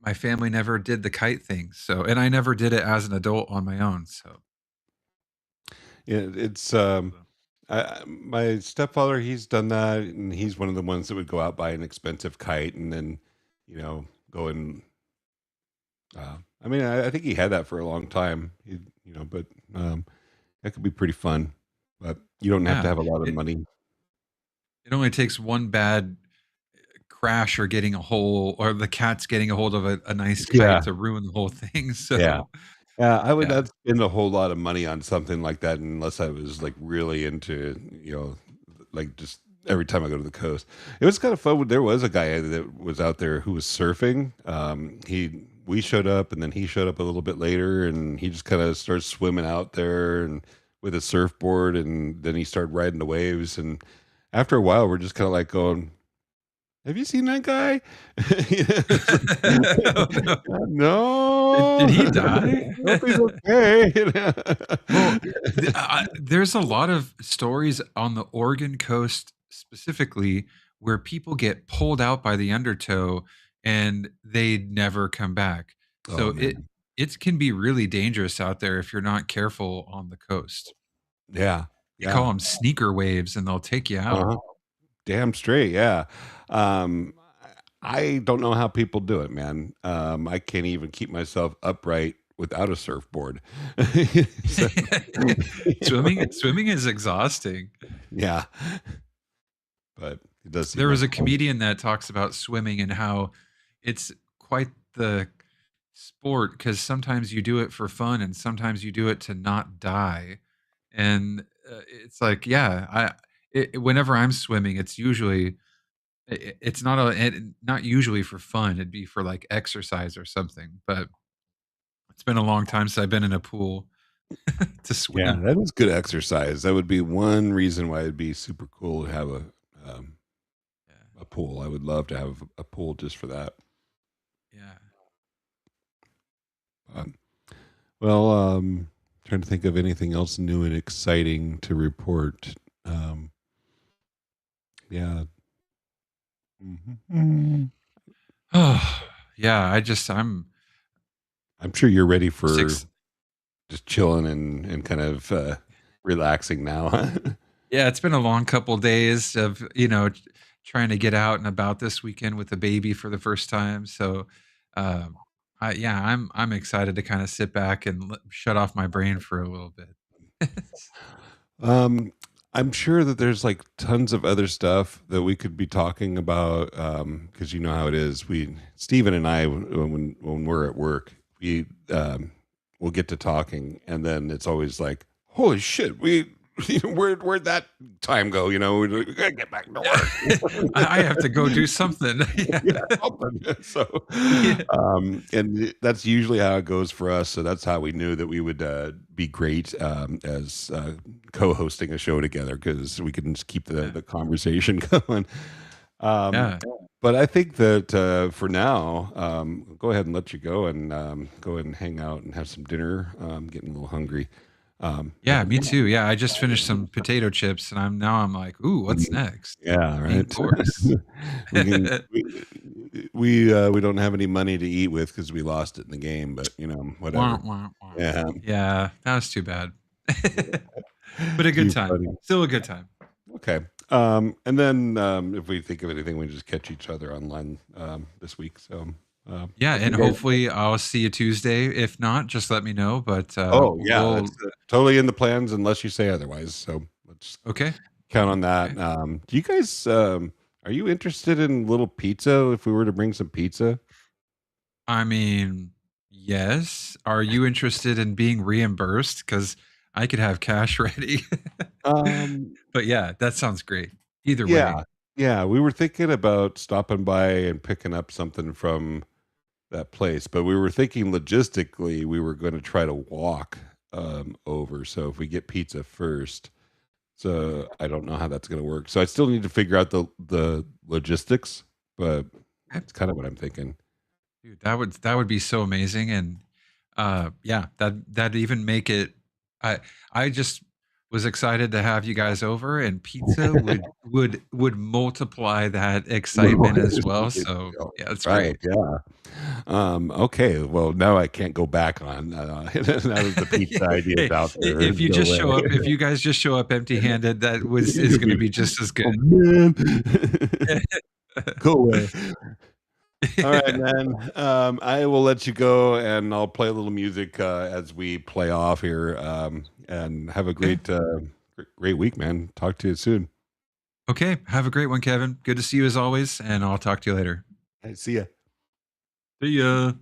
My family never did the kite thing, so and I never did it as an adult on my own, so Yeah, it's my stepfather. He's done that, and he's one of the ones that would go out buy an expensive kite and then, go and. I mean, I think he had that for a long time. But that could be pretty fun. But you don't have to yeah. have a lot of It money. it only takes one bad crash or getting a hole or the cat's getting a hold of a nice kite Yeah, to ruin the whole thing, yeah. so, Yeah, I would yeah. not spend a whole lot of money on something like that unless I was like really into, like just every time I go to the coast. It was kind of fun. There was a guy that was out there who was surfing. We showed up and then he showed up a little bit later and he just kind of started swimming out there and with a surfboard and then he started riding the waves. And after a while, we're just kind of like going, have you seen that guy? Oh, no. Did No, he die? I hope he's okay. Well, there's a lot of stories on the Oregon coast specifically where people get pulled out by the undertow and they never come back. Oh So it man, it can be really dangerous out there if you're not careful on the coast. yeah, They call yeah, them sneaker waves and they'll take you out. uh-huh. Damn straight, yeah. Um, I don't know how people do it, man. I can't even keep myself upright without a surfboard. So, Swimming is exhausting. yeah, but it does seem There like was a fun. comedian that talks about swimming and how it's quite the sport because sometimes you do it for fun and sometimes you do it to not die. And it's like, yeah, whenever I'm swimming, it's usually it's not usually for fun. It'd be for like exercise or something. But it's been a long time since I've been in a pool to Yeah, swim. that is good exercise. That would be one reason why it'd be super cool to have a um, Yeah. a pool. I would love to have a pool just for that. Yeah. Um, well, trying to think of anything else new and exciting to report. Um, yeah. Mhm. Oh, yeah. I'm sure you're ready for Six. just chilling and kind of relaxing now. Huh? Yeah, it's been a long couple days of, trying to get out and about this weekend with the baby for the first time. So, um, I'm excited to kind of sit back and shut off my brain for a little bit. Um, I'm sure that there's like tons of other stuff that we could be talking about. Because you know how it is. Steven and I, when we're at work, we will get to talking, and then it's always like, holy shit, where'd that time go? We gotta get back to work. I have to go do something. Yeah. Yeah, something. So, Yeah. and that's usually how it goes for us. So that's how we knew that we would be great as co-hosting a show together because we can just keep the conversation going. Um, Yeah. but I think that for now, go ahead and let you go and go ahead and hang out and have some dinner. I'm getting a little hungry. Yeah, me too. Yeah, I just finished some potato chips and I'm like, ooh, what's next? Yeah, Main right. course. we can we don't have any money to eat with because we lost it in the game, but Wah, whatever. wah, wah. Yeah, Yeah, that was too bad. But a good too time. funny. Still a good time. Okay. And then if we think of anything, we just catch each other online this week. So Yeah, hope you and guys. hopefully I'll see you Tuesday. If not, just let me know. But Oh yeah, that's we'll totally in the plans unless you say otherwise. So let's okay. count on that. Okay. Do you guys are you interested in little pizza? If we were to bring some pizza, I mean, yes. Are you interested in being reimbursed? Because I could have cash ready. um, But yeah, that sounds great. Either way. yeah, yeah, we were thinking about stopping by and picking up something from that place, but we were thinking logistically we were going to try to walk over. So if we get pizza first, so I don't know how that's going to work. So I still need to figure out the logistics, but Okay. it's kind of what I'm thinking. Dude, that would be so amazing. And yeah, that'd even make it I I just was excited to have you guys over and pizza would multiply that excitement as well. So yeah, that's Right, great. yeah. Okay, well now I can't go back on now that the pizza idea is Hey, out there. There's if you no just show way. up, if you guys just show up empty-handed, that was is going to be just as Oh good. man. Go away. All right, man. I will let you go, and I'll play a little music as we play off here. And have a Okay. great week, man. Talk to you soon. Okay. Have a great one, Kevin. Good to see you as always, and I'll talk to you later. Hey, see ya. See ya.